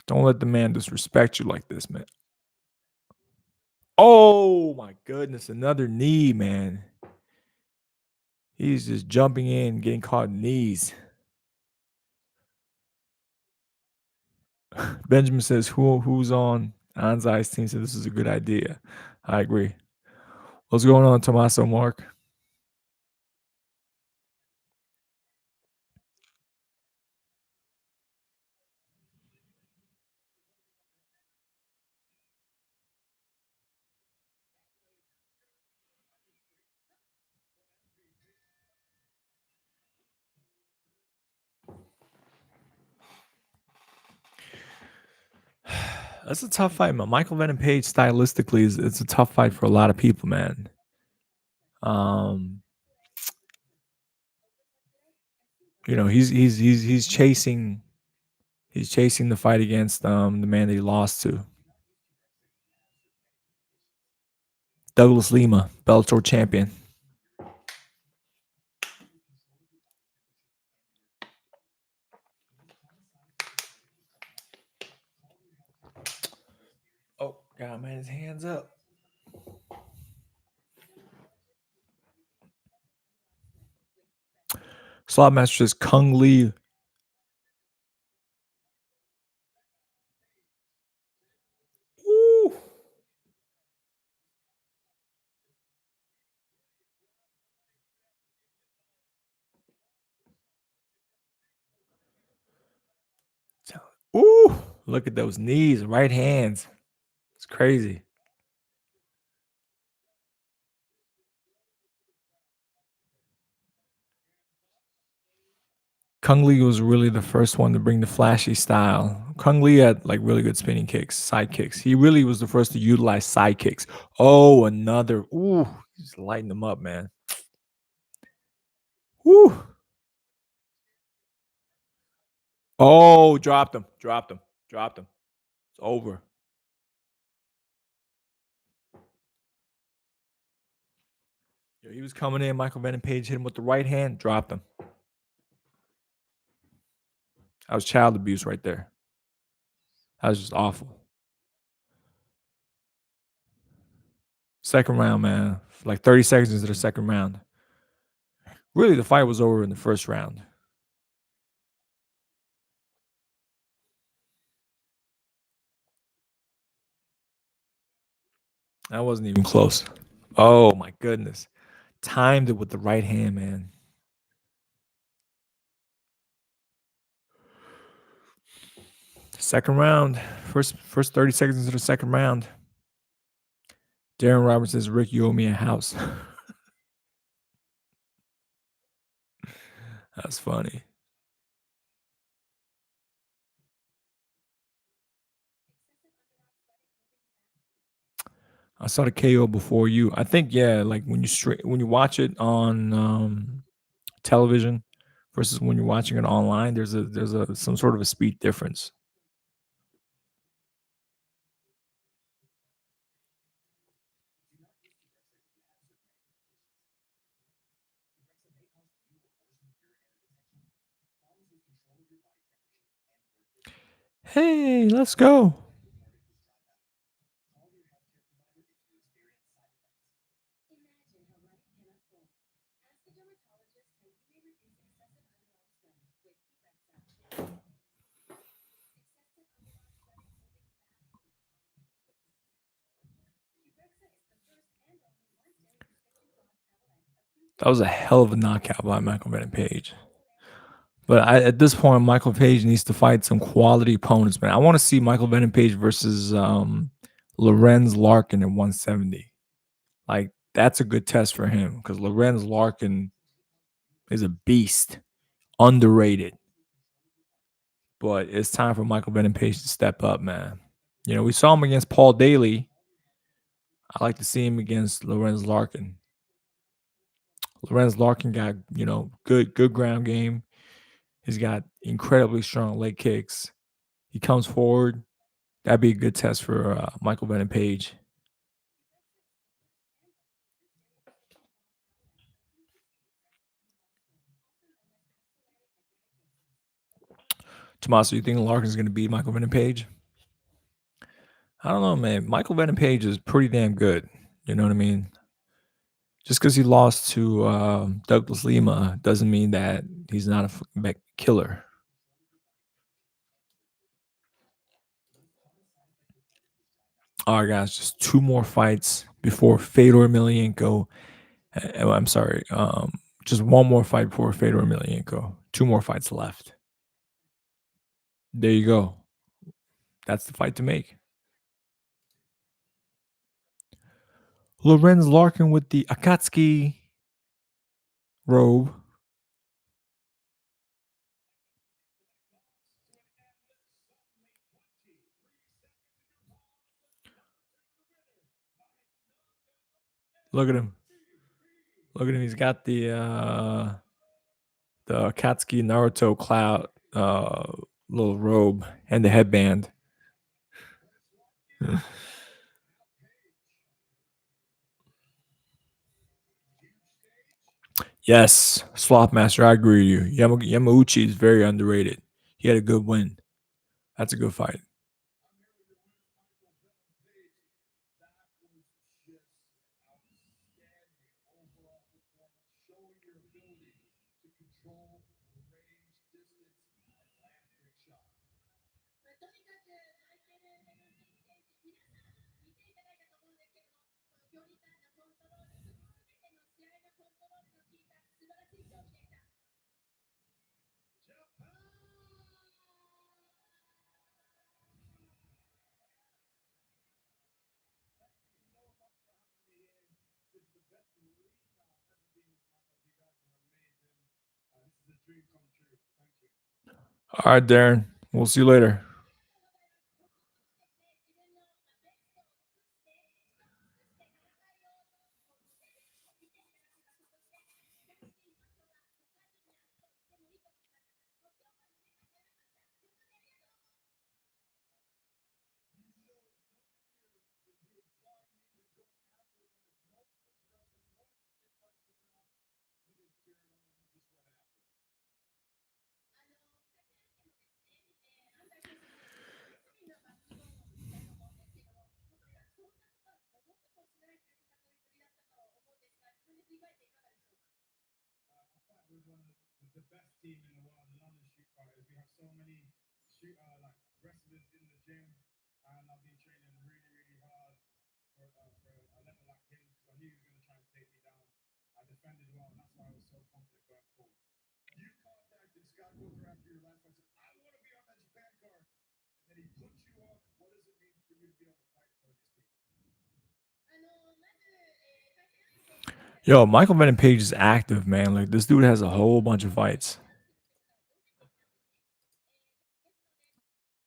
Don't let the man disrespect you like this, man. Oh my goodness. Another knee, man. He's just jumping in, getting caught in knees. Benjamin says, who's on Anzai's team said this is a good idea. I agree. What's going on, Tommaso Mark? That's a tough fight, man. Michael Venom Page stylistically it's a tough fight for a lot of people, man. He's chasing the fight against the man that he lost to. Douglas Lima, Bellator champion. Oh, God, man, his hands up. Slotmaster says Kung Lee. Ooh. Ooh, look at those knees, right hands. It's crazy. Kung Lee was really the first one to bring the flashy style. Kung Lee had like really good spinning kicks, side kicks. He really was the first to utilize side kicks. Oh, another. Ooh, just lighten them up, man. Ooh. Oh, dropped him. It's over. He was coming in. Michael Page hit him with the right hand, dropped him. That was child abuse right there. That was just awful. Second round, man. Like 30 seconds into the second round. Really, the fight was over in the first round. That wasn't even close. Oh my goodness. Timed it with the right hand, man. Second round. First 30 seconds into the second round. Darren Roberts says, Rick, you owe me a house. That's funny. I saw the KO before you. I think like when you watch it on television versus when you're watching it online, there's some sort of a speed difference. Hey, let's go. That was a hell of a knockout by Michael Page. But at this point, Michael Page needs to fight some quality opponents, man. I want to see Michael Page versus Lorenz Larkin at 170. Like, that's a good test for him because Lorenz Larkin is a beast, underrated. But it's time for Michael Page to step up, man. You know, we saw him against Paul Daly. I like to see him against Lorenz Larkin. Lorenz Larkin got, good ground game. He's got incredibly strong leg kicks. He comes forward. That'd be a good test for Michael Page. Tommaso, you think Larkin's going to beat Michael Page? I don't know, man. Michael Page is pretty damn good. You know what I mean? Just because he lost to Douglas Lima doesn't mean that he's not a fucking killer. All right, guys, just two more fights before Fedor Emelianenko. I'm sorry, just one more fight before Fedor Emelianenko. Two more fights left. There you go. That's the fight to make. Lorenz Larkin with the Akatsuki robe. Look at him. Look at him. He's got the Akatsuki Naruto cloud little robe and the headband. Yes, Sloth Master, I agree with you. Yamauchi is very underrated. He had a good win. That's a good fight. All right, Darren. We'll see you later. Yo, Michael Page is active, man. Like this dude has a whole bunch of fights.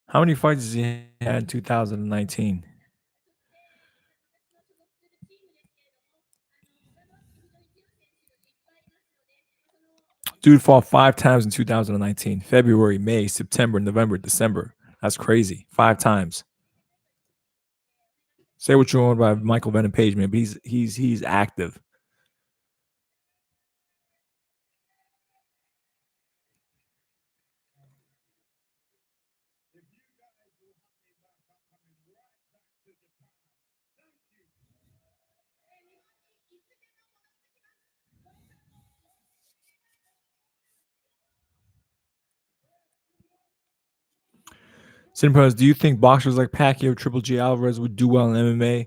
How many fights has he had in 2019? Dude fought 5 times in 2019. February, May, September, November, December. That's crazy. 5 times. Say what you want about Michael Page, man, but he's active. Simpers, do you think boxers like Pacquiao, Triple G, Alvarez would do well in MMA?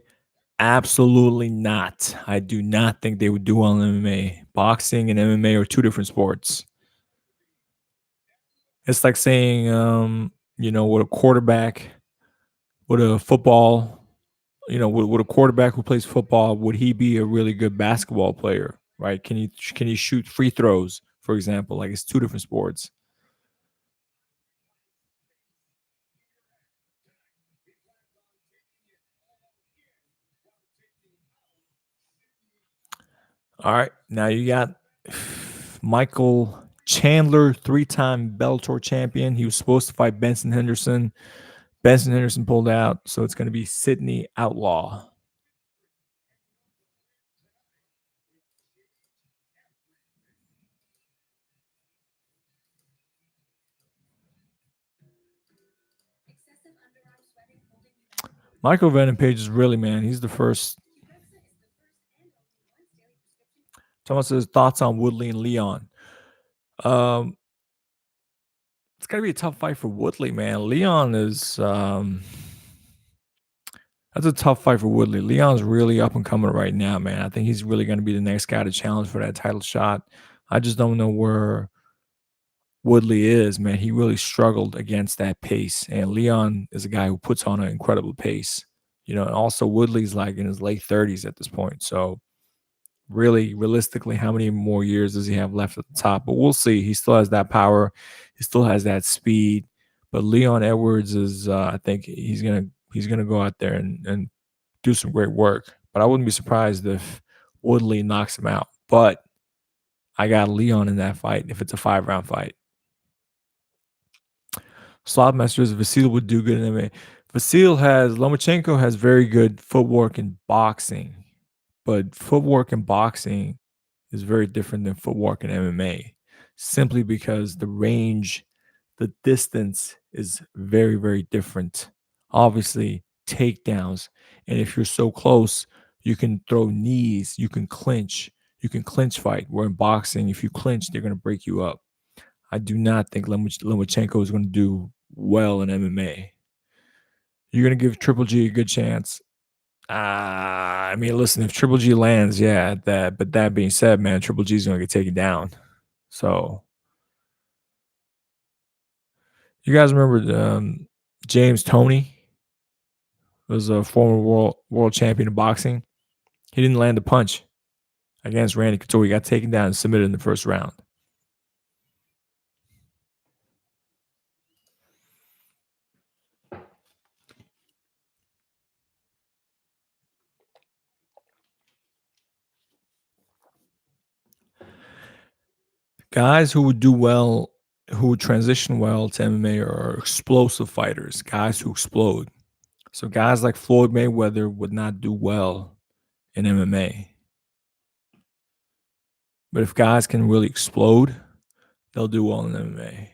Absolutely not. I do not think they would do well in MMA. Boxing and MMA are two different sports. It's like saying, with a quarterback, with a football, with a quarterback who plays football, would he be a really good basketball player? Right? Can he shoot free throws, for example? Like it's two different sports. All right, now you got Michael Chandler, 3-time Bellator champion. He was supposed to fight Benson Henderson. Benson Henderson pulled out, so it's going to be Sidney Outlaw. Michael Page is really, man. He's the first. Thomas says thoughts on Woodley and Leon. It's got to be a tough fight for Woodley, man. Leon is. That's a tough fight for Woodley. Leon's really up and coming right now, man. I think he's really going to be the next guy to challenge for that title shot. I just don't know where Woodley is, man. He really struggled against that pace. And Leon is a guy who puts on an incredible pace. And also Woodley's like in his late 30s at this point. So really, realistically, how many more years does he have left at the top? But we'll see. He still has that power. He still has that speed. But Leon Edwards is, I think he's gonna go out there and do some great work. But I wouldn't be surprised if Woodley knocks him out. But I got Leon in that fight if it's a 5-round fight. Slot Masters, Vasil would do good in MMA. Lomachenko has very good footwork in boxing, but footwork in boxing is very different than footwork in MMA, simply because the range, the distance is very, very different. Obviously, takedowns, and if you're so close, you can throw knees, you can clinch fight. Where in boxing, if you clinch, they're going to break you up. I do not think Lomachenko is going to do well in MMA. You're going to give Triple G a good chance. I mean, listen, if Triple G lands, yeah, that. But that being said, man, Triple G is going to get taken down. So, you guys remember James Toney was a former world champion of boxing. He didn't land a punch against Randy Couture. He got taken down and submitted in the first round. Guys who would do well, who would transition well to MMA are explosive fighters, guys who explode. So guys like Floyd Mayweather would not do well in MMA. But if guys can really explode, they'll do well in MMA.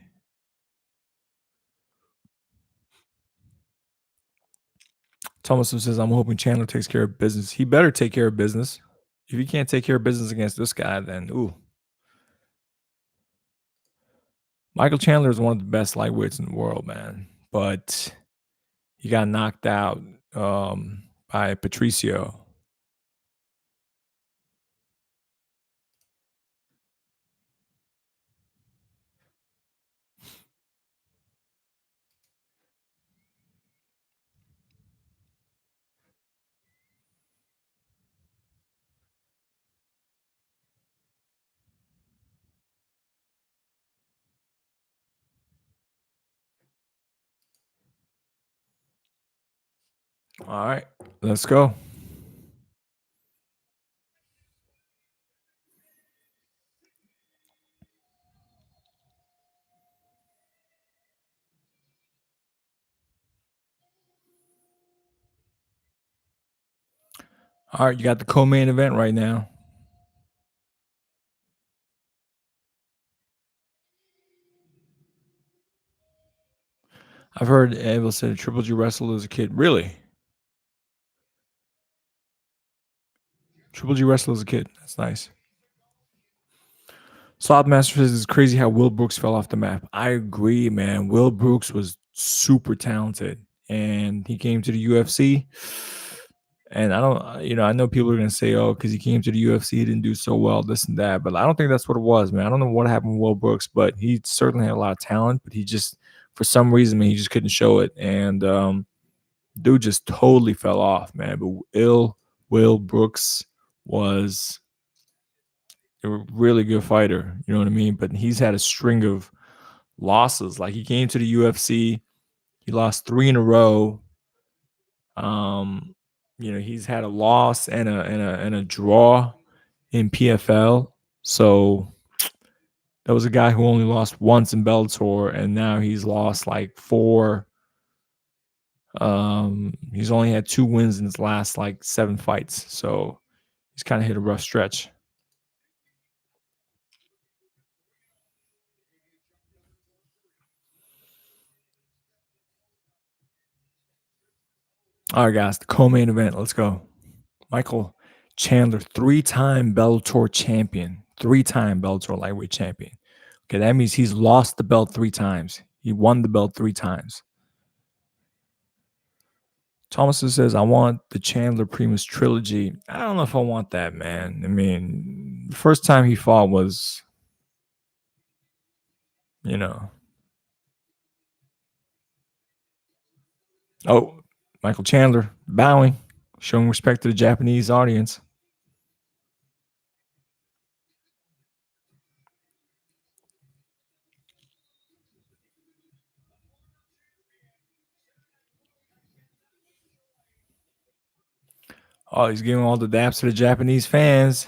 Thomas says, I'm hoping Chandler takes care of business. He better take care of business. If he can't take care of business against this guy, then ooh. Michael Chandler is one of the best lightweights in the world, man. But he got knocked out by Patricio. All right, let's go. All right, you got the co-main event right now. I've heard Abel said Triple G wrestled as a kid. Really? Triple G wrestled as a kid. That's nice. Slopmaster says it's crazy how Will Brooks fell off the map. I agree, man. Will Brooks was super talented, and he came to the UFC. And I don't, I know people are gonna say, "Oh, because he came to the UFC, he didn't do so well, this and that." But I don't think that's what it was, man. I don't know what happened with Will Brooks, but he certainly had a lot of talent. But he just, for some reason, man, he just couldn't show it. And dude just totally fell off, man. But Will Brooks was a really good fighter. You know what I mean? But he's had a string of losses. Like he came to the UFC, he lost 3 in a row. He's had a loss and a draw in PFL. So that was a guy who only lost once in Bellator, and now he's lost like 4. He's only had 2 wins in his last like 7 fights. So he's kind of hit a rough stretch. All right, guys, the co-main event. Let's go. Michael Chandler, 3-time Bellator champion, 3-time Bellator lightweight champion. Okay, that means he's lost the belt 3 times. He won the belt 3 times. Thomas says, I want the Chandler Primus trilogy. I don't know if I want that, man. I mean, the first time he fought was, you know. Oh, Michael Chandler bowing, showing respect to the Japanese audience. Oh, he's giving all the daps to the Japanese fans.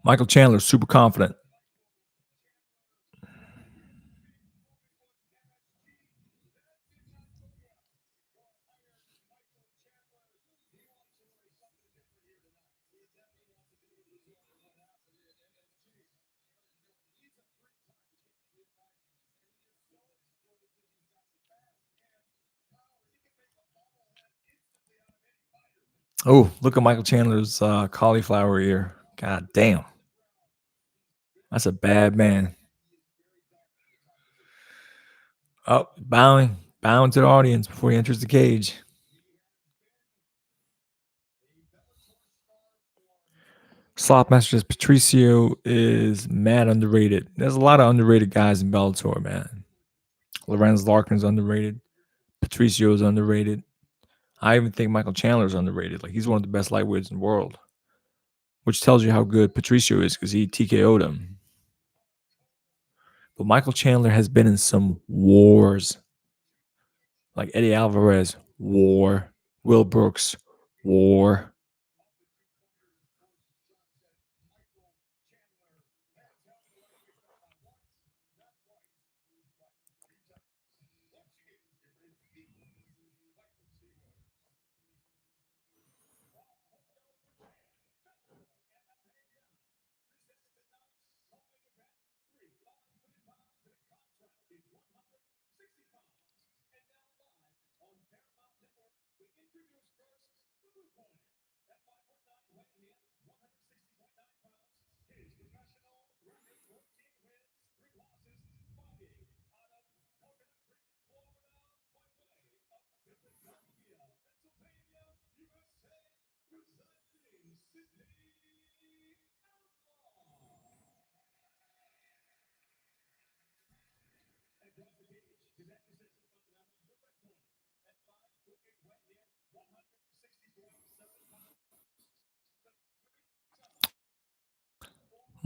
Michael Chandler, super confident. Oh, look at Michael Chandler's cauliflower ear. God damn. That's a bad man. Oh, bowing to the audience before he enters the cage. Slopmaster says Patricio is mad underrated. There's a lot of underrated guys in Bellator, man. Lorenz Larkin's underrated. Patricio is underrated. I even think Michael Chandler is underrated. Like he's one of the best lightweights in the world, which tells you how good Patricio is because he TKO'd him. But Michael Chandler has been in some wars, like Eddie Alvarez, war. Will Brooks, war.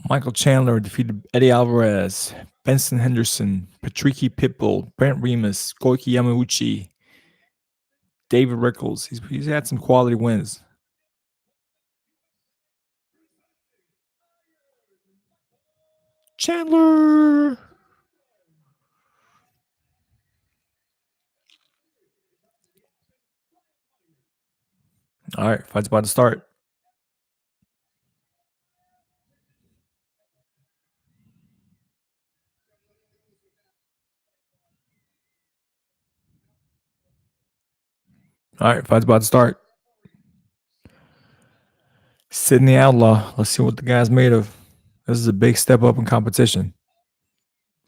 Michael Chandler defeated Eddie Alvarez, Benson Henderson, Patricky Pitbull, Brent Remus, Koiki Yamauchi, David Rickles. He's had some quality wins. Chandler. All right, fight's about to start. All right, fight's about to start. Sidney Outlaw. Let's see what the guy's made of. This is a big step up in competition.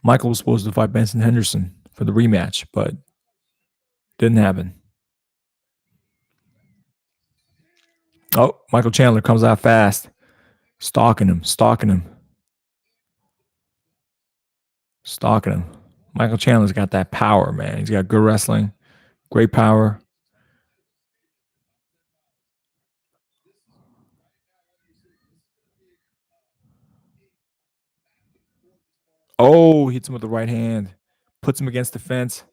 Michael was supposed to fight Benson Henderson for the rematch, but didn't happen. Oh, Michael Chandler comes out fast. Stalking him. Michael Chandler's got that power, man. He's got good wrestling, great power. Oh, hits him with the right hand. Puts him against the fence.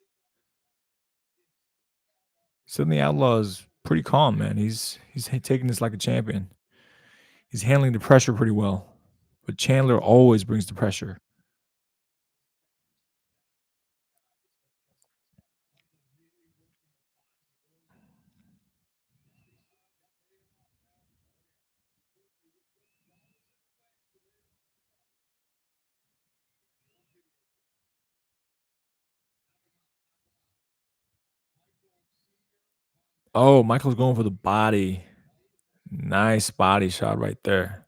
Sidney Outlaw is pretty calm, man. He's taking this like a champion. He's handling the pressure pretty well. But Chandler always brings the pressure. Oh, Michael's going for the body. Nice body shot right there.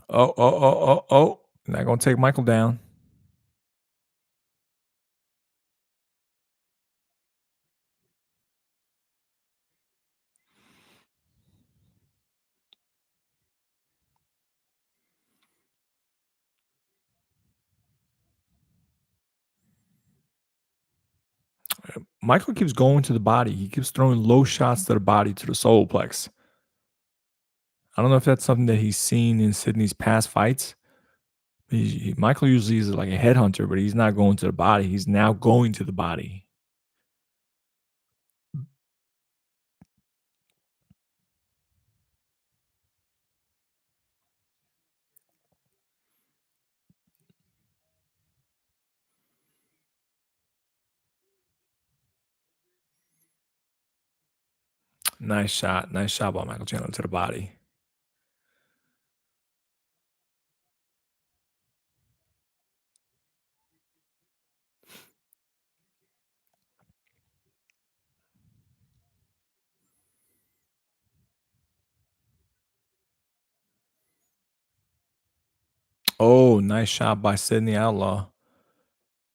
Oh. Not going to take Michael down. Michael keeps going to the body. He keeps throwing low shots to the body, to the solar plex. I don't know if that's something that he's seen in Sidney's past fights. Michael usually is like a headhunter, but he's not going to the body. He's now going to the body. Nice shot by Michael Chandler to the body. Oh, nice shot by Sidney Outlaw.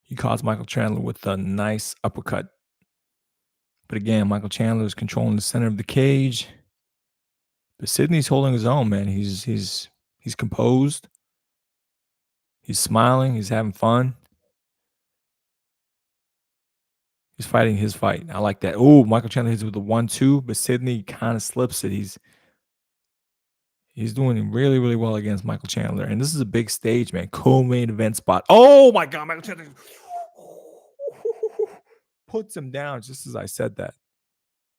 He caused Michael Chandler with a nice uppercut. But again, Michael Chandler is controlling the center of the cage. But Sidney's holding his own, man. He's composed. He's smiling. He's having fun. He's fighting his fight. I like that. Oh, Michael Chandler hits with the 1-2, but Sidney kind of slips it. He's doing really, really well against Michael Chandler. And this is a big stage, man. Co-main event spot. Oh my God, Michael Chandler puts him down just as I said that.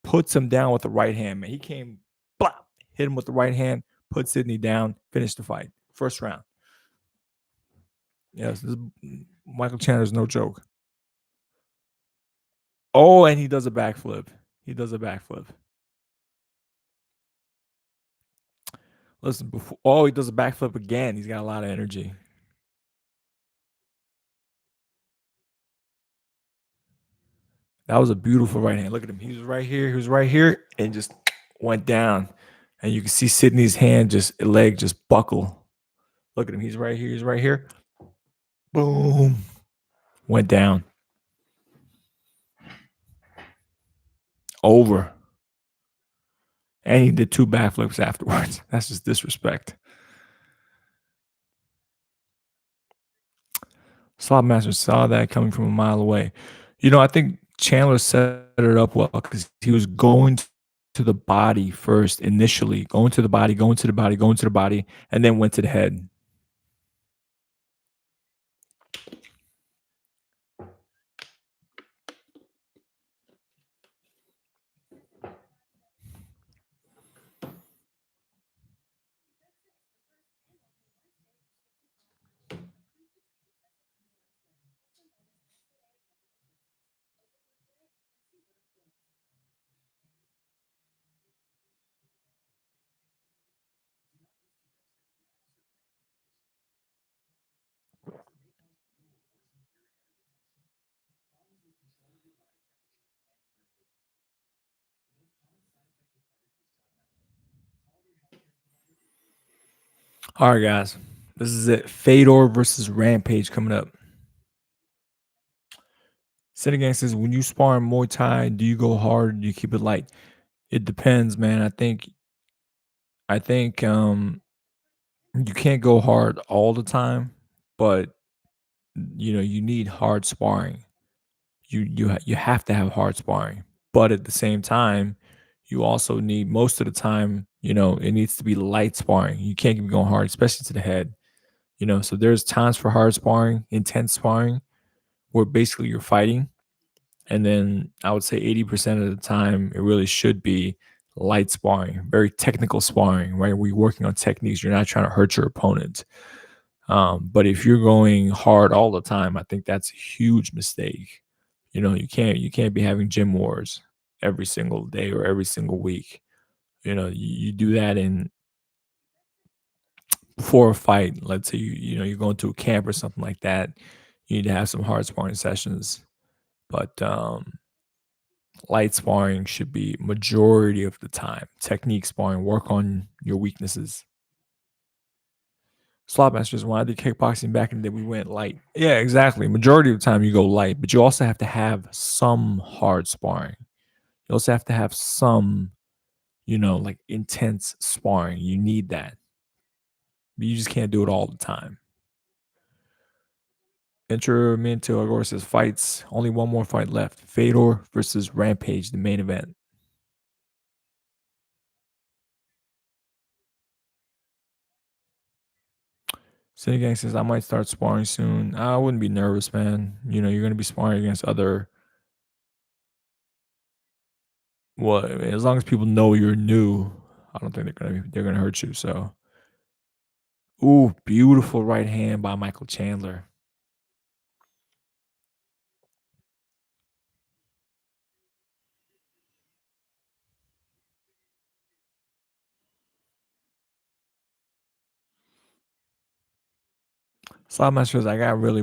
Puts him down with the right hand, man. He came, blah, hit him with the right hand, put Sidney down, finished the fight. First round. Yes, Michael Chandler's no joke. Oh, and he does a backflip. He Listen, he does a backflip again. He's got a lot of energy. That was a beautiful right hand. Look at him. He was right here. He was right here and just went down. And you can see Sidney's hand just leg just buckle. Look at him. He's right here. He's right here. Boom. Went down. Over. And he did two backflips afterwards. That's just disrespect. Slopmaster saw that coming from a mile away. I think Chandler set it up well because he was going to the body first initially, going to the body, going to the body, going to the body, and then went to the head. All right, guys. This is it. Fedor versus Rampage coming up. Senegang says, when you spar in Muay Thai, do you go hard or do you keep it light? It depends, man. I think you can't go hard all the time, but you need hard sparring. You have to have hard sparring, but at the same time, you also need most of the time. It needs to be light sparring. You can't keep going hard, especially to the head. So there's times for hard sparring, intense sparring, where basically you're fighting, and then I would say 80% of the time it really should be light sparring, very technical sparring, right? Where you're working on techniques. You're not trying to hurt your opponent. But if you're going hard all the time, I think that's a huge mistake. You can't be having gym wars every single day or every single week. You do that in before a fight. Let's say you're going to a camp or something like that. You need to have some hard sparring sessions, but light sparring should be majority of the time. Technique sparring, work on your weaknesses. Slot masters, when I did kickboxing back in the day, we went light. Yeah, exactly. Majority of the time you go light, but you also have to have some hard sparring. You also have to have some, like intense sparring. You need that. But you just can't do it all the time. Interminto Agora says fights. Only one more fight left. Fedor versus Rampage, the main event. Gang says I might start sparring soon. I wouldn't be nervous, man. You're gonna be sparring against other. Well, I mean, as long as people know you're new, I don't think they're gonna hurt you. So, ooh, beautiful right hand by Michael Chandler. Slot masters, I got really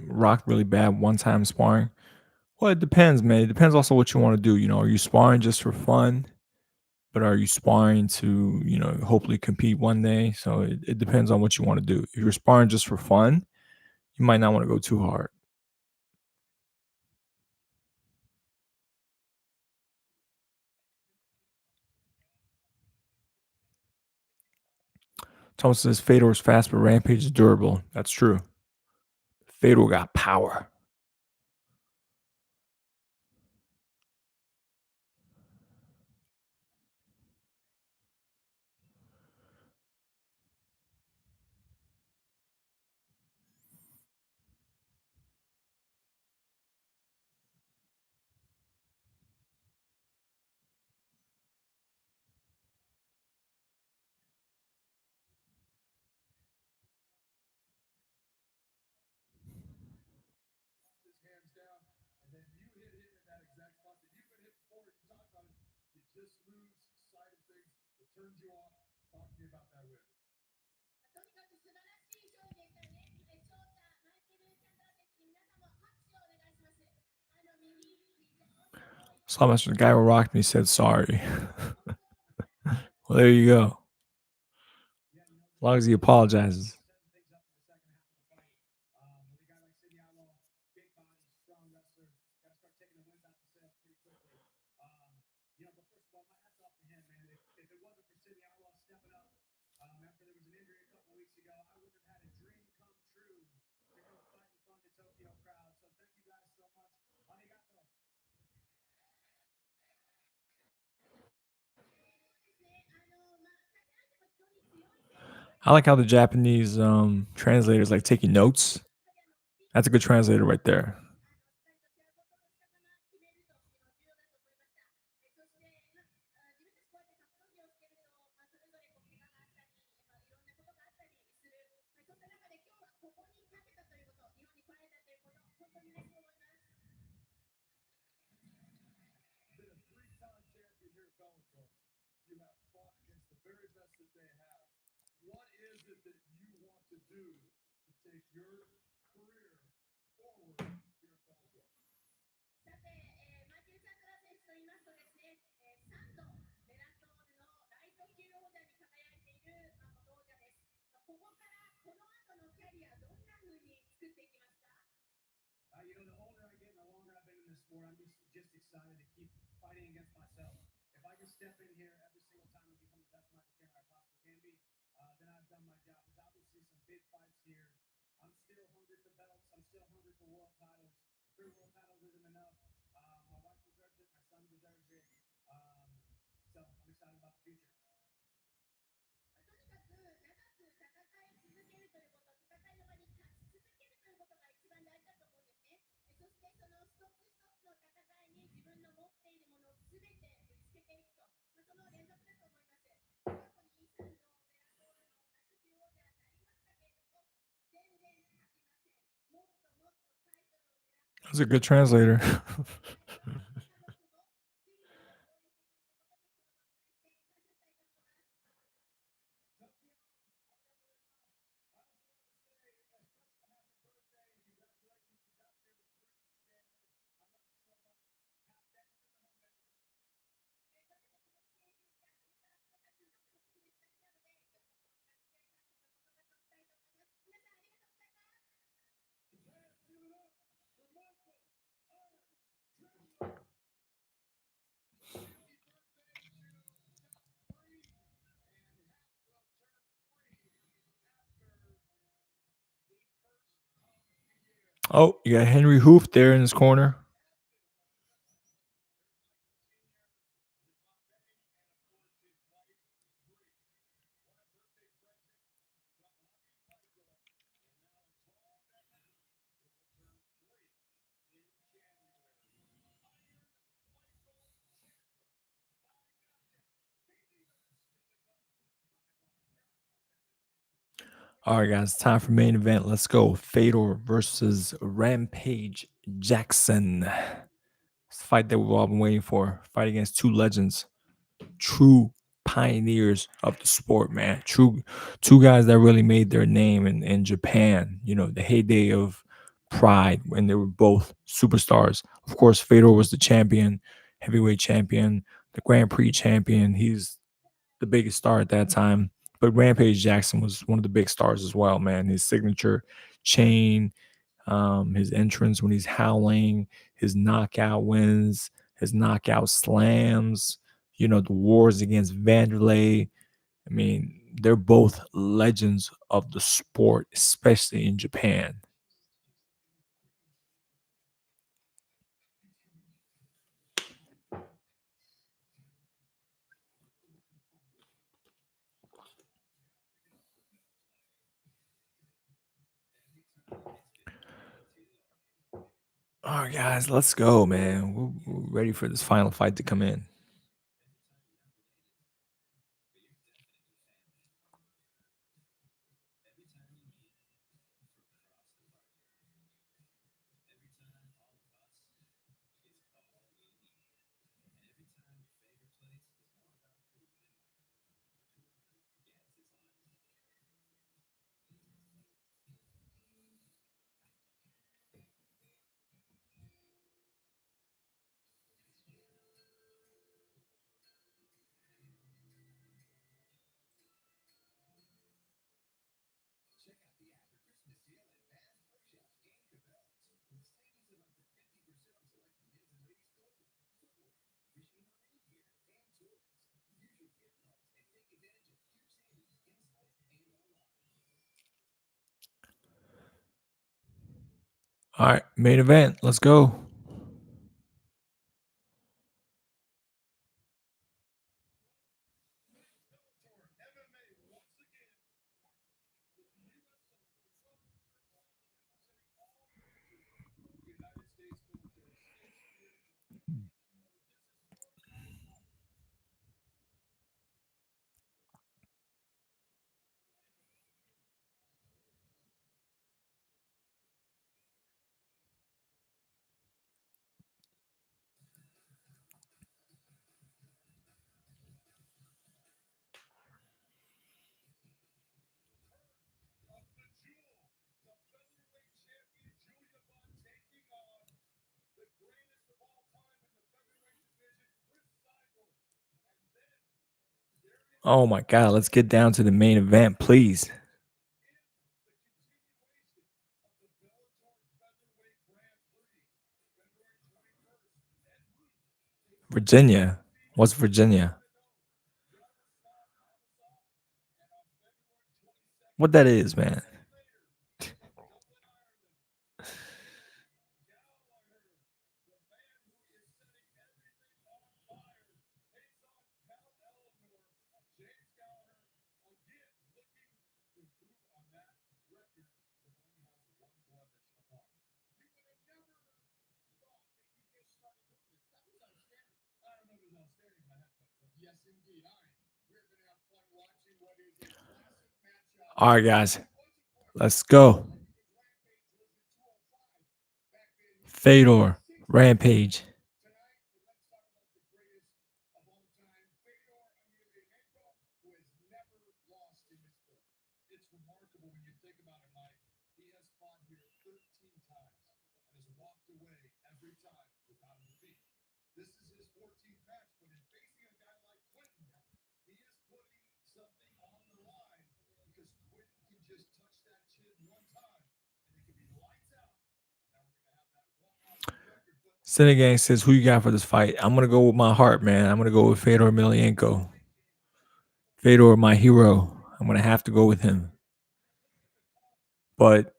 rocked really bad one time sparring. Well, it depends, man. It depends also what you want to do. Are you sparring just for fun? But are you sparring to, hopefully compete one day? So it depends on what you want to do. If you're sparring just for fun, you might not want to go too hard. Thomas says Fedor's fast, but Rampage is durable. That's true. Fedor got power. So much the guy who rocked me said sorry. Well, there you go. As long as he apologizes. I like how the Japanese translators like taking notes. That's a good translator right there. That's a good translator. Oh, you got Henry Hoof there in his corner. All right, guys, time for main event. Let's go. Fedor versus Rampage Jackson. It's the fight that we've all been waiting for. Fight against two legends, true pioneers of the sport, man. True, two guys that really made their name in Japan. You know, the heyday of Pride when they were both superstars. Of course, Fedor was the champion, heavyweight champion, the Grand Prix champion. He's the biggest star at that time. But Rampage Jackson was one of the big stars as well, man. His signature chain, his entrance when he's howling, his knockout wins, his knockout slams, you know, the wars against Vanderlei. I mean, they're both legends of the sport, especially in Japan. All right, guys, let's go, man. We're ready for this final fight to come in. All right, main event. Let's go. Oh my God, let's get down to the main event, please. Virginia. What's Virginia? What that is, man. All right, guys. Let's go. Fedor Rampage. Senegang says, who you got for this fight? I'm going to go with my heart, man. I'm going to go with Fedor Emelianenko. Fedor, my hero. I'm going to have to go with him. But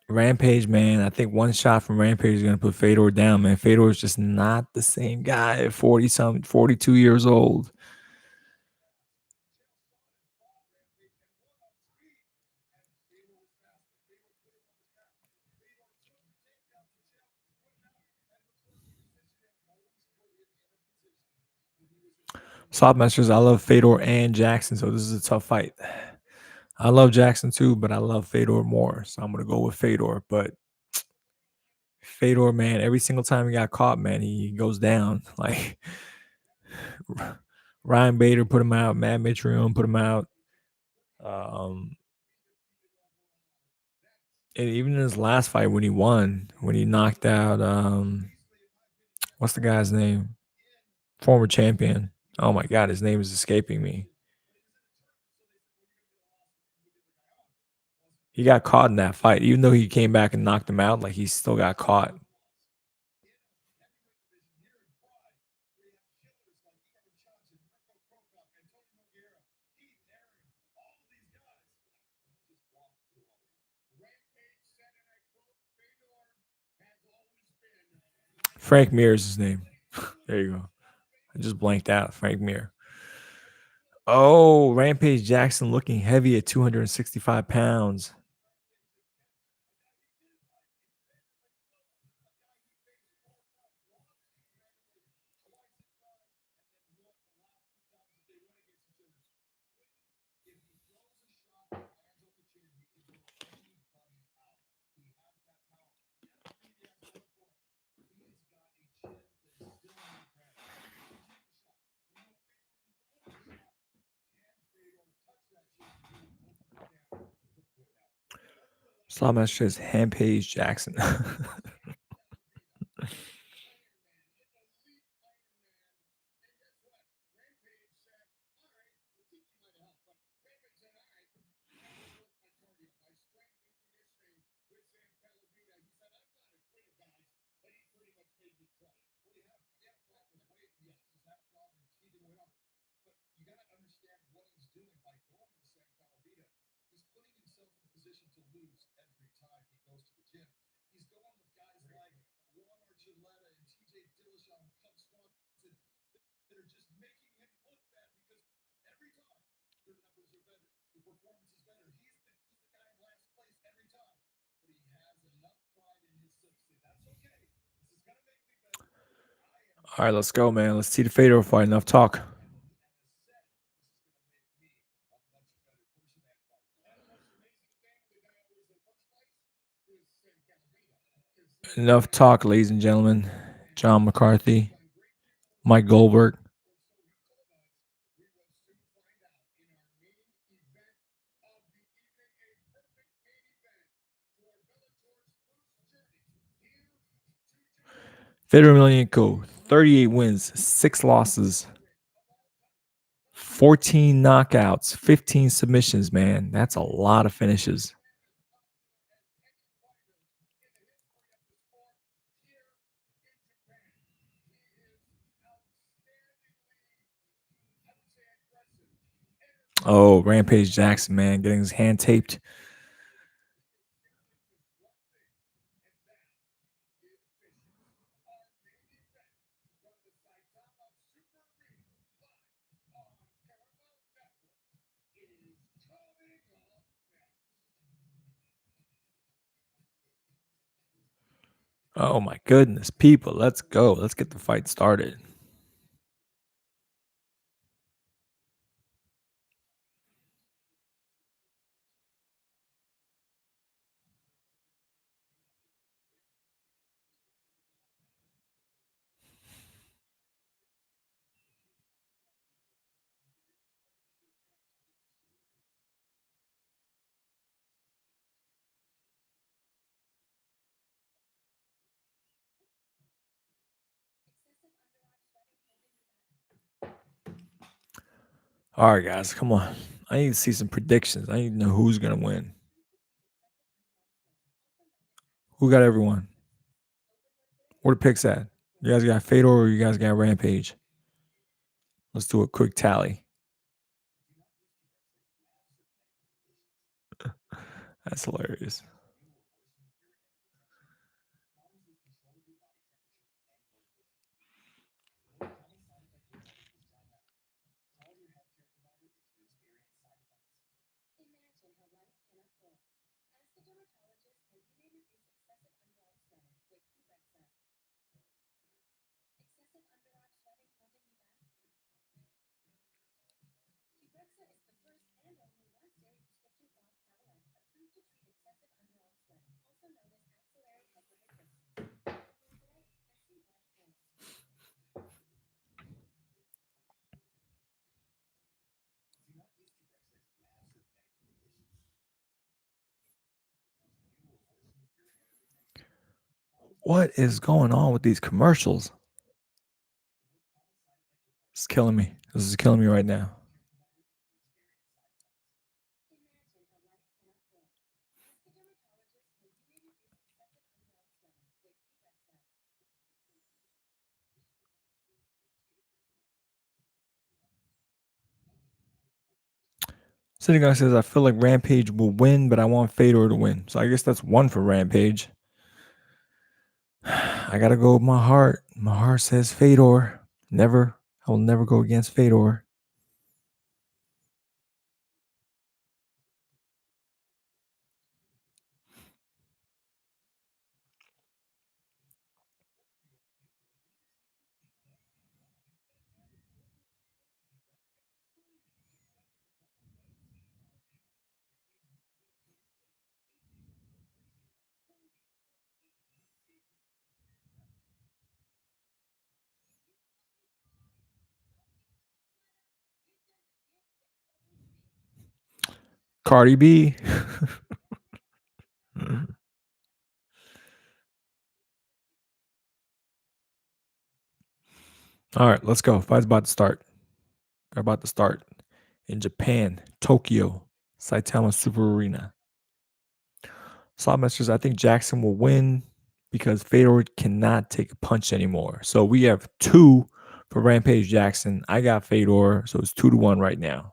Rampage, man, I think one shot from Rampage is going to put Fedor down, man. Fedor is just not the same guy at 42 years old. Slopmasters, I love Fedor and Jackson, so this is a tough fight. I love Jackson too, but I love Fedor more, so I'm going to go with Fedor. But Fedor, man, every single time he got caught, man, he goes down. Like Ryan Bader put him out, Matt Mitrione put him out. And even in his last fight when he won, when he knocked out what's the guy's name? Former champion. Oh my God, his name is escaping me. He got caught in that fight. Even though he came back and knocked him out, like he still got caught. Frank Mir is his name. There you go. I just blanked out. Frank Mir. Oh, Rampage Jackson looking heavy at 265 pounds. Slopmaster says Rampage Jackson. All right, let's go, man. Let's see the Fedor fight. Enough talk. Enough talk, ladies and gentlemen. John McCarthy, Mike Goldberg. Fedor Emelianenko, 38 wins, 6 losses, 14 knockouts, 15 submissions, man. That's a lot of finishes. Oh, Rampage Jackson, man, getting his hand taped. Oh my goodness, people, let's go. Let's get the fight started. All right, guys, come on. I need to see some predictions. I need to know who's gonna win. Who got everyone? Where the picks at? You guys got Fedor or you guys got Rampage? Let's do a quick tally. That's hilarious. Imagine how life can unfold. Ask a dermatologist how you may reduce excessive underarm sweating with Qbrexza. Excessive underarm sweating holding you back? Qbrexza is the first and only once-daily prescription cloth tablet approved to treat excessive underarm sweating, also known as axillary hyperhidrosis. Today, and see what it is. What is going on with these commercials? It's killing me. This is killing me right now. Imagine how life can unfold. Ask a dermatologist how you may reduce excessive underarm sweating with Qbrexza. Sitting guy says I feel like Rampage will win, but I want Fedor to win. So I guess that's one for Rampage. I gotta go with my heart. My heart says Fedor. Never. I will never go against Fedor. Cardi B. All right, let's go. Fight's about to start. They're about to start in Japan, Tokyo, Saitama Super Arena. Slot masters, I think Jackson will win because Fedor cannot take a punch anymore. So we have 2 for Rampage Jackson. I got Fedor, so it's 2-1 right now.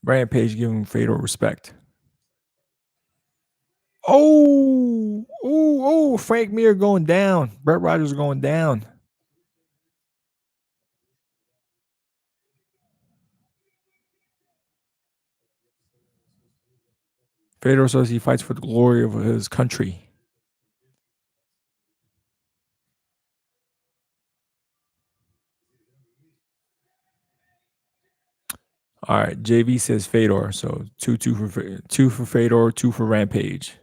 Rampage giving Fedor respect. Oh, Frank Mir going down. Brett Rogers going down. Fedor says he fights for the glory of his country. All right, JV says Fedor, so 2 for Fedor, 2 for Rampage.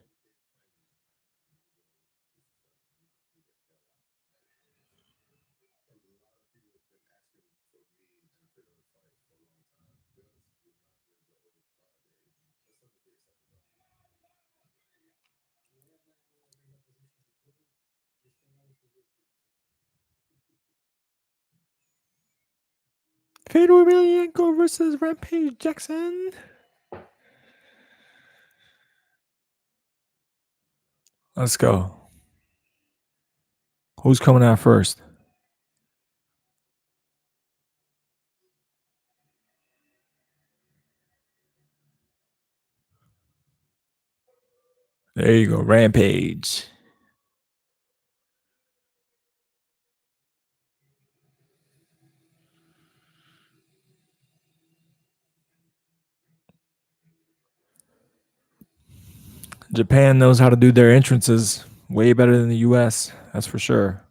Fedor Emelianenko versus Rampage Jackson. Let's go. Who's coming out first? There you go, Rampage. Japan knows how to do their entrances way better than the US. That's for sure.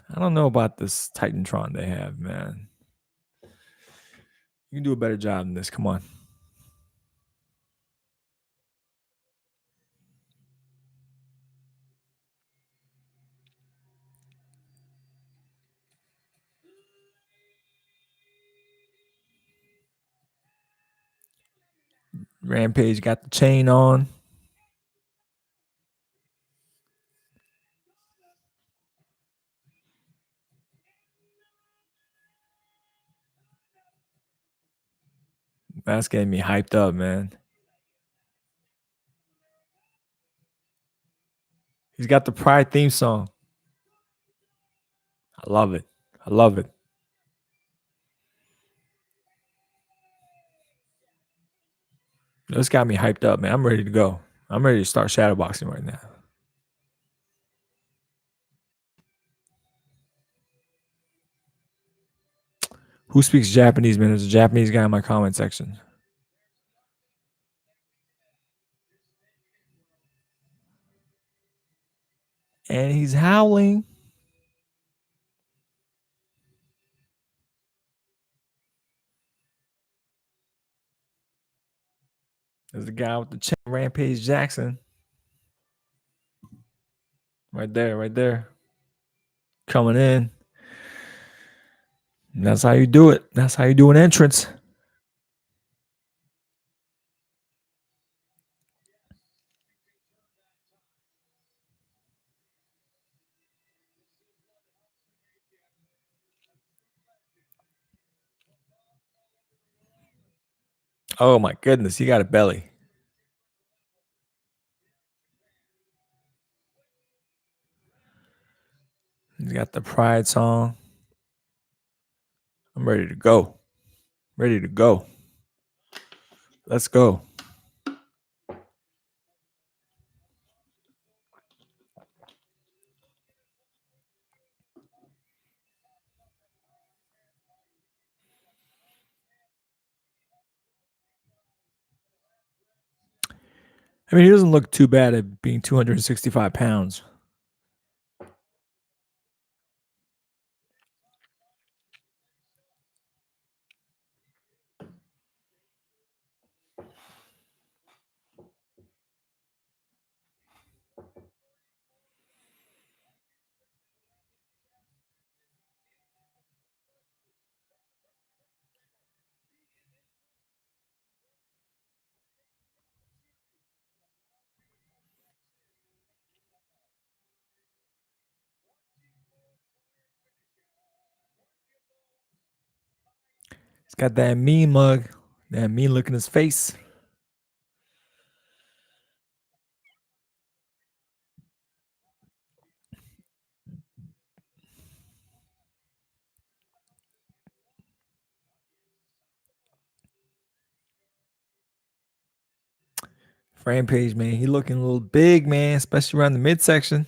I don't know about this Titantron they have, man. You can do a better job than this. Come on. Rampage got the chain on. That's getting me hyped up, man. He's got the Pride theme song. I love it. I love it. This got me hyped up, man. I'm ready to go. I'm ready to start shadowboxing right now. Who speaks Japanese, man? There's a Japanese guy in my comment section. And he's howling. There's the guy with the chain, Rampage Jackson. Right there, right there. Coming in. And that's how you do it. That's how you do an entrance. Oh my goodness, he got a belly. He's got the Pride song. I'm ready to go. Ready to go. Let's go. I mean, he doesn't look too bad at being 265 pounds. He's got that mean mug, that mean look in his face. Rampage, man, he looking a little big, man, especially around the midsection.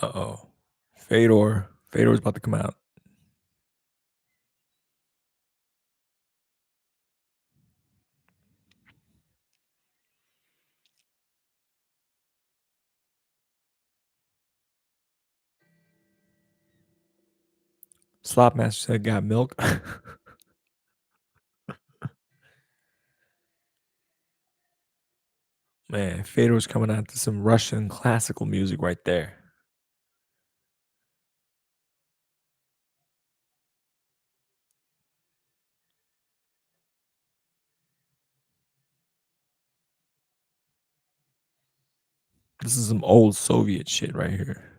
Uh-oh. Fedor's about to come out. Slop Master said got milk. Man, Fedor's coming out to some Russian classical music right there. This is some old Soviet shit right here.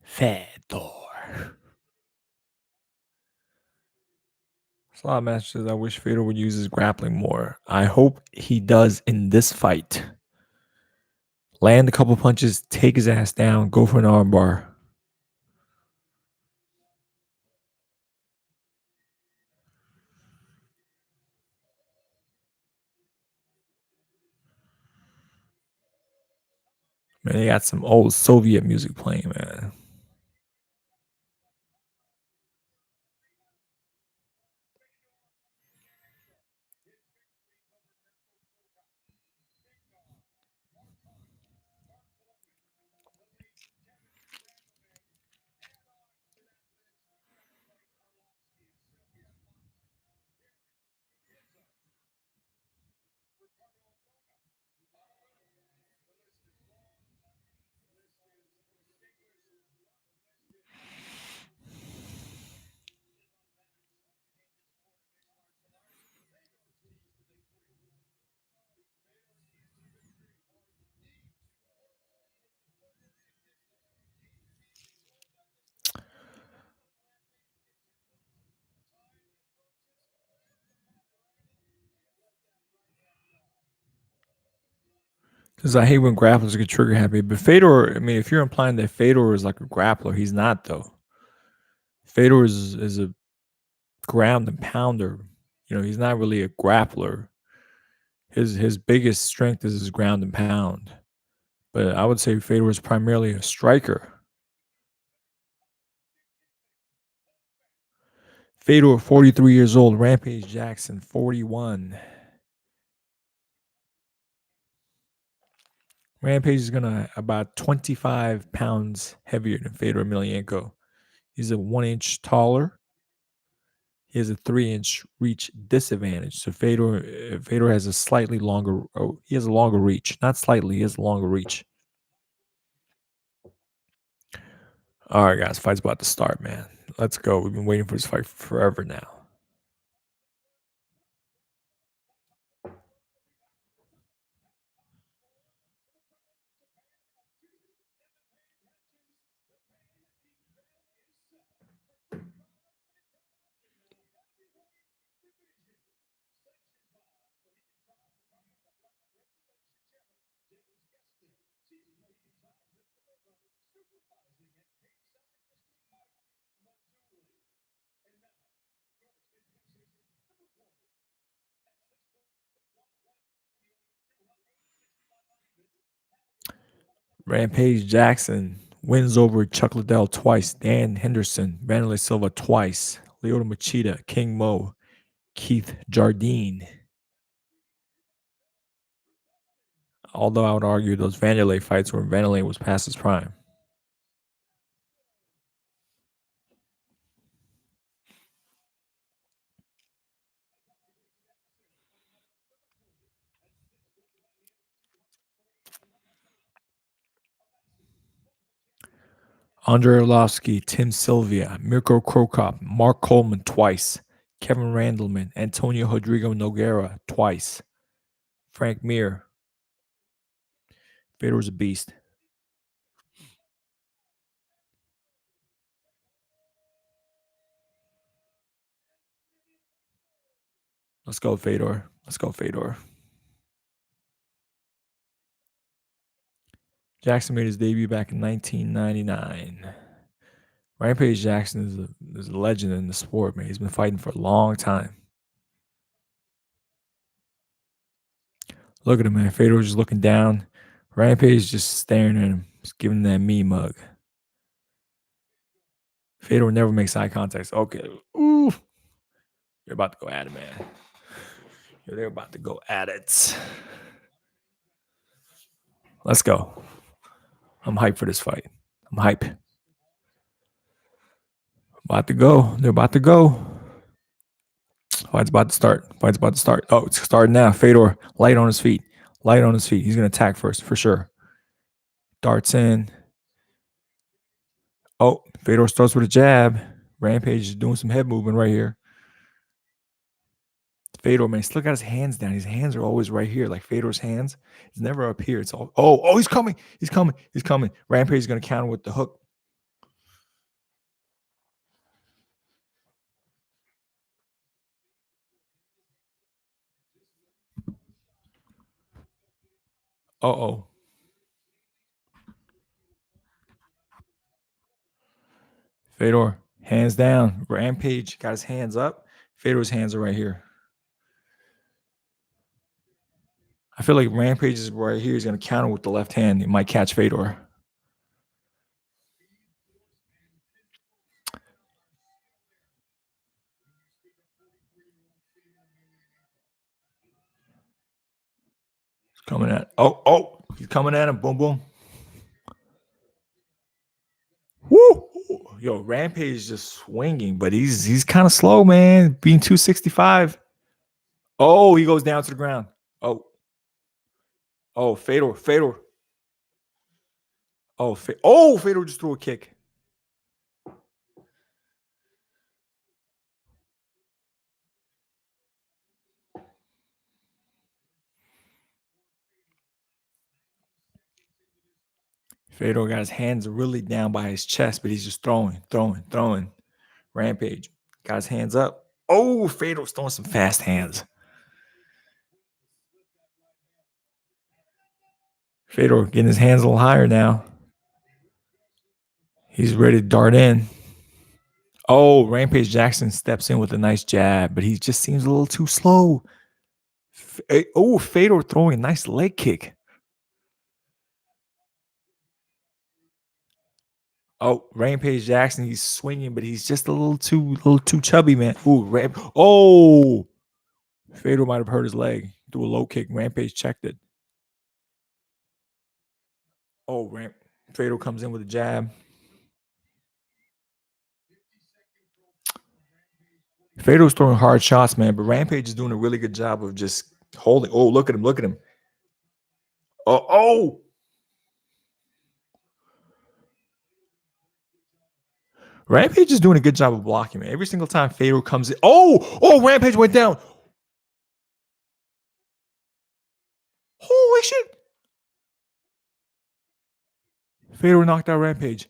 Fedor. Slot Master says, I wish Fedor would use his grappling more. I hope he does in this fight. Land a couple punches, take his ass down, go for an armbar. Man, they got some old Soviet music playing, man. Because I hate when grapplers get trigger happy. But Fedor, I mean, if you're implying that Fedor is like a grappler, he's not, though. Fedor is a ground and pounder. You know, he's not really a grappler. His biggest strength is his ground and pound. But I would say Fedor is primarily a striker. Fedor, 43 years old. Rampage Jackson, 41. Rampage is gonna about 25 pounds heavier than Fedor Emelianenko. He's a 1 inch taller. He has a 3 inch reach disadvantage. So Fedor has a slightly longer. Oh, he has a longer reach. Not slightly. He has a longer reach. All right, guys. Fight's about to start, man. Let's go. We've been waiting for this fight forever now. Rampage Jackson wins over Chuck Liddell twice, Dan Henderson, Vanderlei Silva twice, Lyoto Machida, King Mo, Keith Jardine. Although I would argue those Vanderlei fights where Vanderlei was past his prime. Andre Arlovsky, Tim Sylvia, Mirko Krokop, Mark Coleman twice, Kevin Randleman, Antonio Rodrigo Nogueira twice, Frank Mir. Fedor's a beast. Let's go, Fedor. Let's go, Fedor. Jackson made his debut back in 1999. Rampage Jackson is a legend in the sport, man. He's been fighting for a long time. Look at him, man. Fedor's just looking down. Rampage just staring at him, just giving him that me mug. Fedor never makes eye contact. Okay. Ooh. You're about to go at it, man. They're about to go at it. Let's go. I'm hyped for this fight. I'm hype. About to go. They're about to go. Fight's about to start. Fight's about to start. Oh, it's starting now. Fedor, light on his feet. Light on his feet. He's going to attack first, for sure. Darts in. Oh, Fedor starts with a jab. Rampage is doing some head movement right here. Fedor, man, still got his hands down. His hands are always right here. Like Fedor's hands. It's never up here. It's all, oh, he's coming. He's coming. He's coming. Rampage is going to counter with the hook. Uh-oh. Fedor, hands down. Rampage got his hands up. Fedor's hands are right here. I feel like Rampage is right here. He's going to counter with the left hand. He might catch Fedor. He's coming at. Oh, he's coming at him. Boom, boom. Woo! Yo, Rampage is just swinging, but he's kind of slow, man. Being 265. Oh, he goes down to the ground. Oh, Fedor. Oh, Fedor just threw a kick. Fedor got his hands really down by his chest, but he's just throwing. Rampage got his hands up. Oh, Fedor's throwing some fast hands. Fedor getting his hands a little higher now. He's ready to dart in. Oh, Rampage Jackson steps in with a nice jab, but he just seems a little too slow. Oh, Fedor throwing a nice leg kick. Oh, Rampage Jackson, he's swinging, but he's just a little too chubby, man. Oh, Fedor might have hurt his leg. Do a low kick. Rampage checked it. Oh, Fedor comes in with a jab. Fedor's throwing hard shots, man, but Rampage is doing a really good job of just holding. Oh, look at him. Oh. Rampage is doing a good job of blocking, man. Every single time Fedor comes in. Oh, Rampage went down. Holy shit. Fedor knocked out Rampage.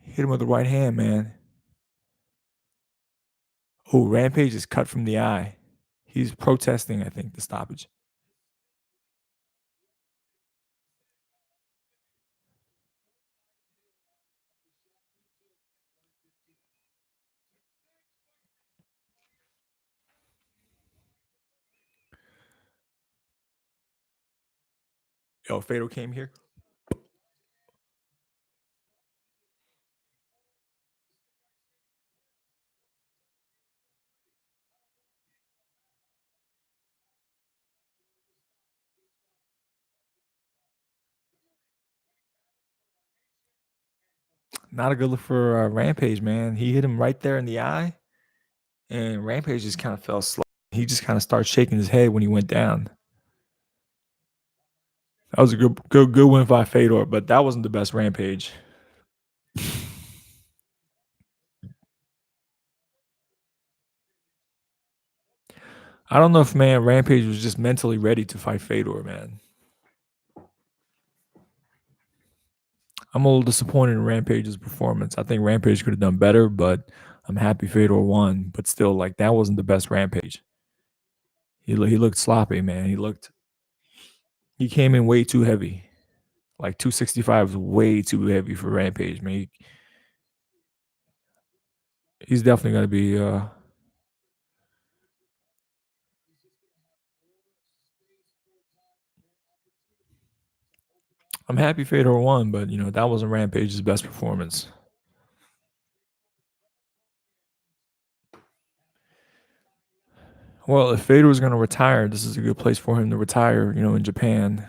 Hit him with the right hand, man. Oh, Rampage is cut from the eye. He's protesting, I think, the stoppage. Yo, Fedor came here. Not a good look for Rampage, man. He hit him right there in the eye, and Rampage just kind of fell slow. He just kind of started shaking his head when he went down. That was a good win by Fedor, but that wasn't the best Rampage. I don't know if man Rampage was just mentally ready to fight Fedor, man. I'm a little disappointed in Rampage's performance. I think Rampage could have done better, but I'm happy Fedor won. But still, like that wasn't the best Rampage. He looked sloppy, man. He came in way too heavy. Like 265 is way too heavy for Rampage, man. He's definitely gonna be. I'm happy Fedor won, but that wasn't Rampage's best performance. Well, if Fedor was going to retire, this is a good place for him to retire. In Japan.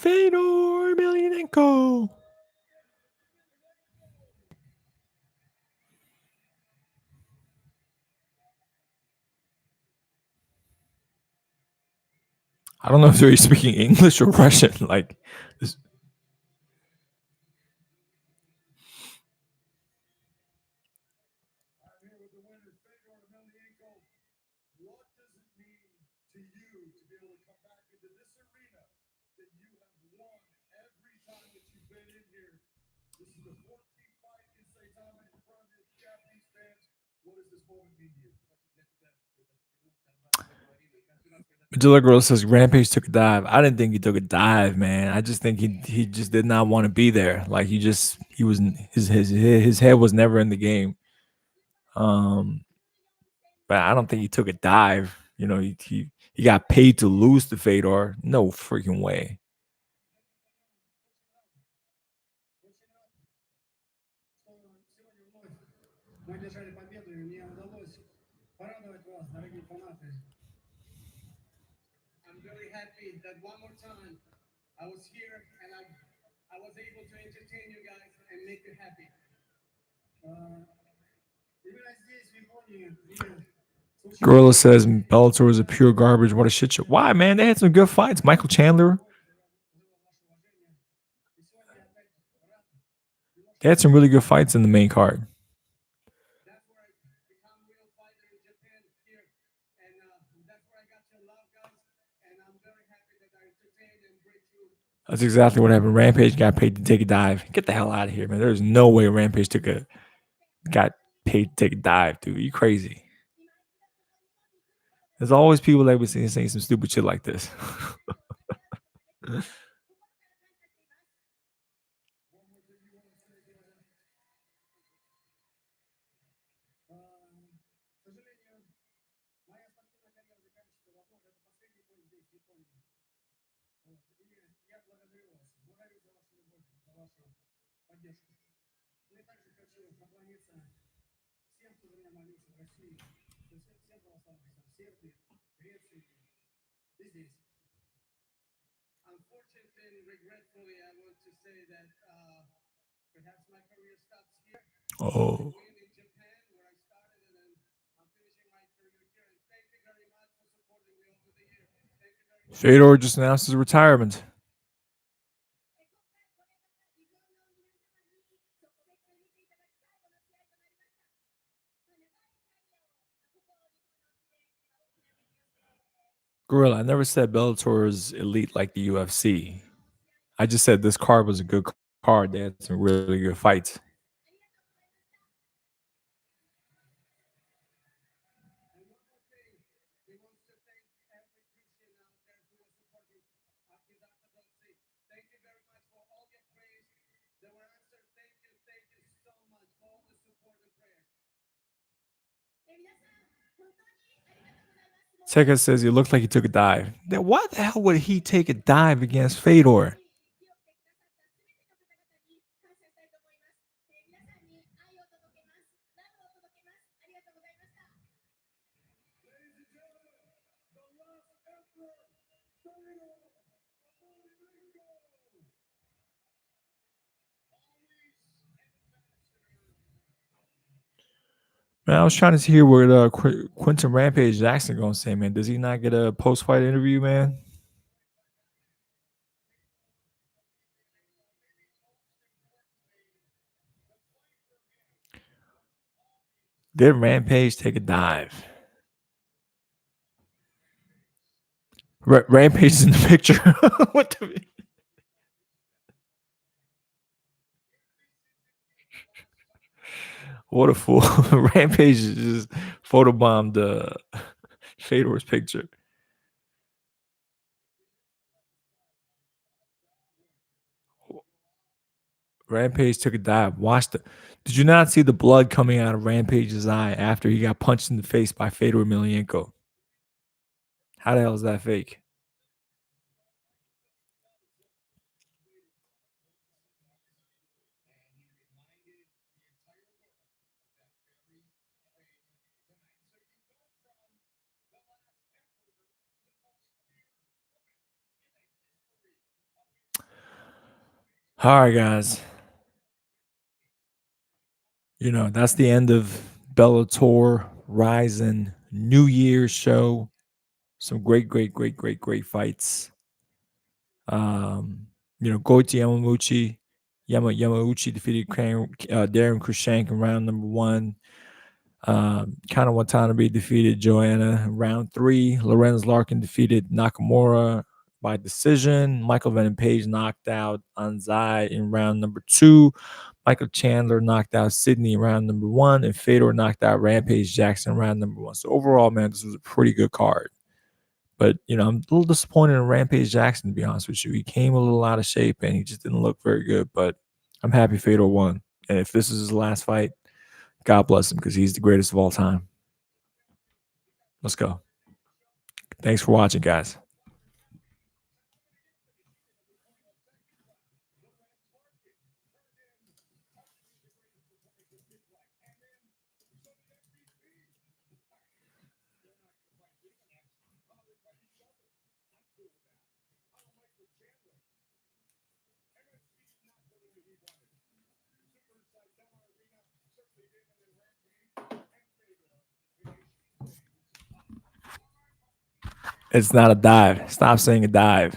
Fedor Emelianenko. I don't know if they're speaking English or Russian. Like, this, Matilda Girl says Rampage took a dive. I didn't think he took a dive, man. I just think he just did not want to be there. Like he was his head was never in the game. Um, but I don't think he took a dive. He got paid to lose to Fedor. No freaking way. Gorilla says Bellator was a pure garbage. What a shit show. Why, man? They had some good fights. Michael Chandler. They had some really good fights in the main card. That's exactly what happened. Rampage got paid to take a dive. Get the hell out of here, man. There's no way Rampage got paid to take a dive, dude. You crazy. There's always people that be saying some stupid shit like this. Oh. Fedor just announced his retirement. Gorilla, I never said Bellator is elite like the UFC. I just said this card was a good card. They had some really good fights. Seka says he looked like he took a dive. Then why the hell would he take a dive against Fedor? Man, I was trying to hear what Quintin Rampage Jackson gonna say, man. Does he not get a post-fight interview, man? Did Rampage take a dive? Rampage is in the picture. What the? What a fool! Rampage just photobombed Fedor's picture. Rampage took a dive. Watch the. Did you not see the blood coming out of Rampage's eye after he got punched in the face by Fedor Emelianenko? How the hell is that fake? All right, guys. You know, that's the end of Bellator Rizin New Year's show. Some great fights. You know, Goiti Yamauchi defeated Darren Krushank in round number 1. Kana Watanabe defeated Joanna in round 3. Lorenz Larkin defeated Nakamura by decision. Michael Page knocked out Anzai in round number 2. Michael Chandler knocked out Sidney in round number 1. And Fedor knocked out Rampage Jackson in round number 1. So overall, man, this was a pretty good card. But, you know, I'm a little disappointed in Rampage Jackson, to be honest with you. He came a little out of shape and he just didn't look very good. But I'm happy Fedor won. And if this is his last fight, God bless him, because he's the greatest of all time. Let's go. Thanks for watching, guys. It's not a dive. Stop saying a dive.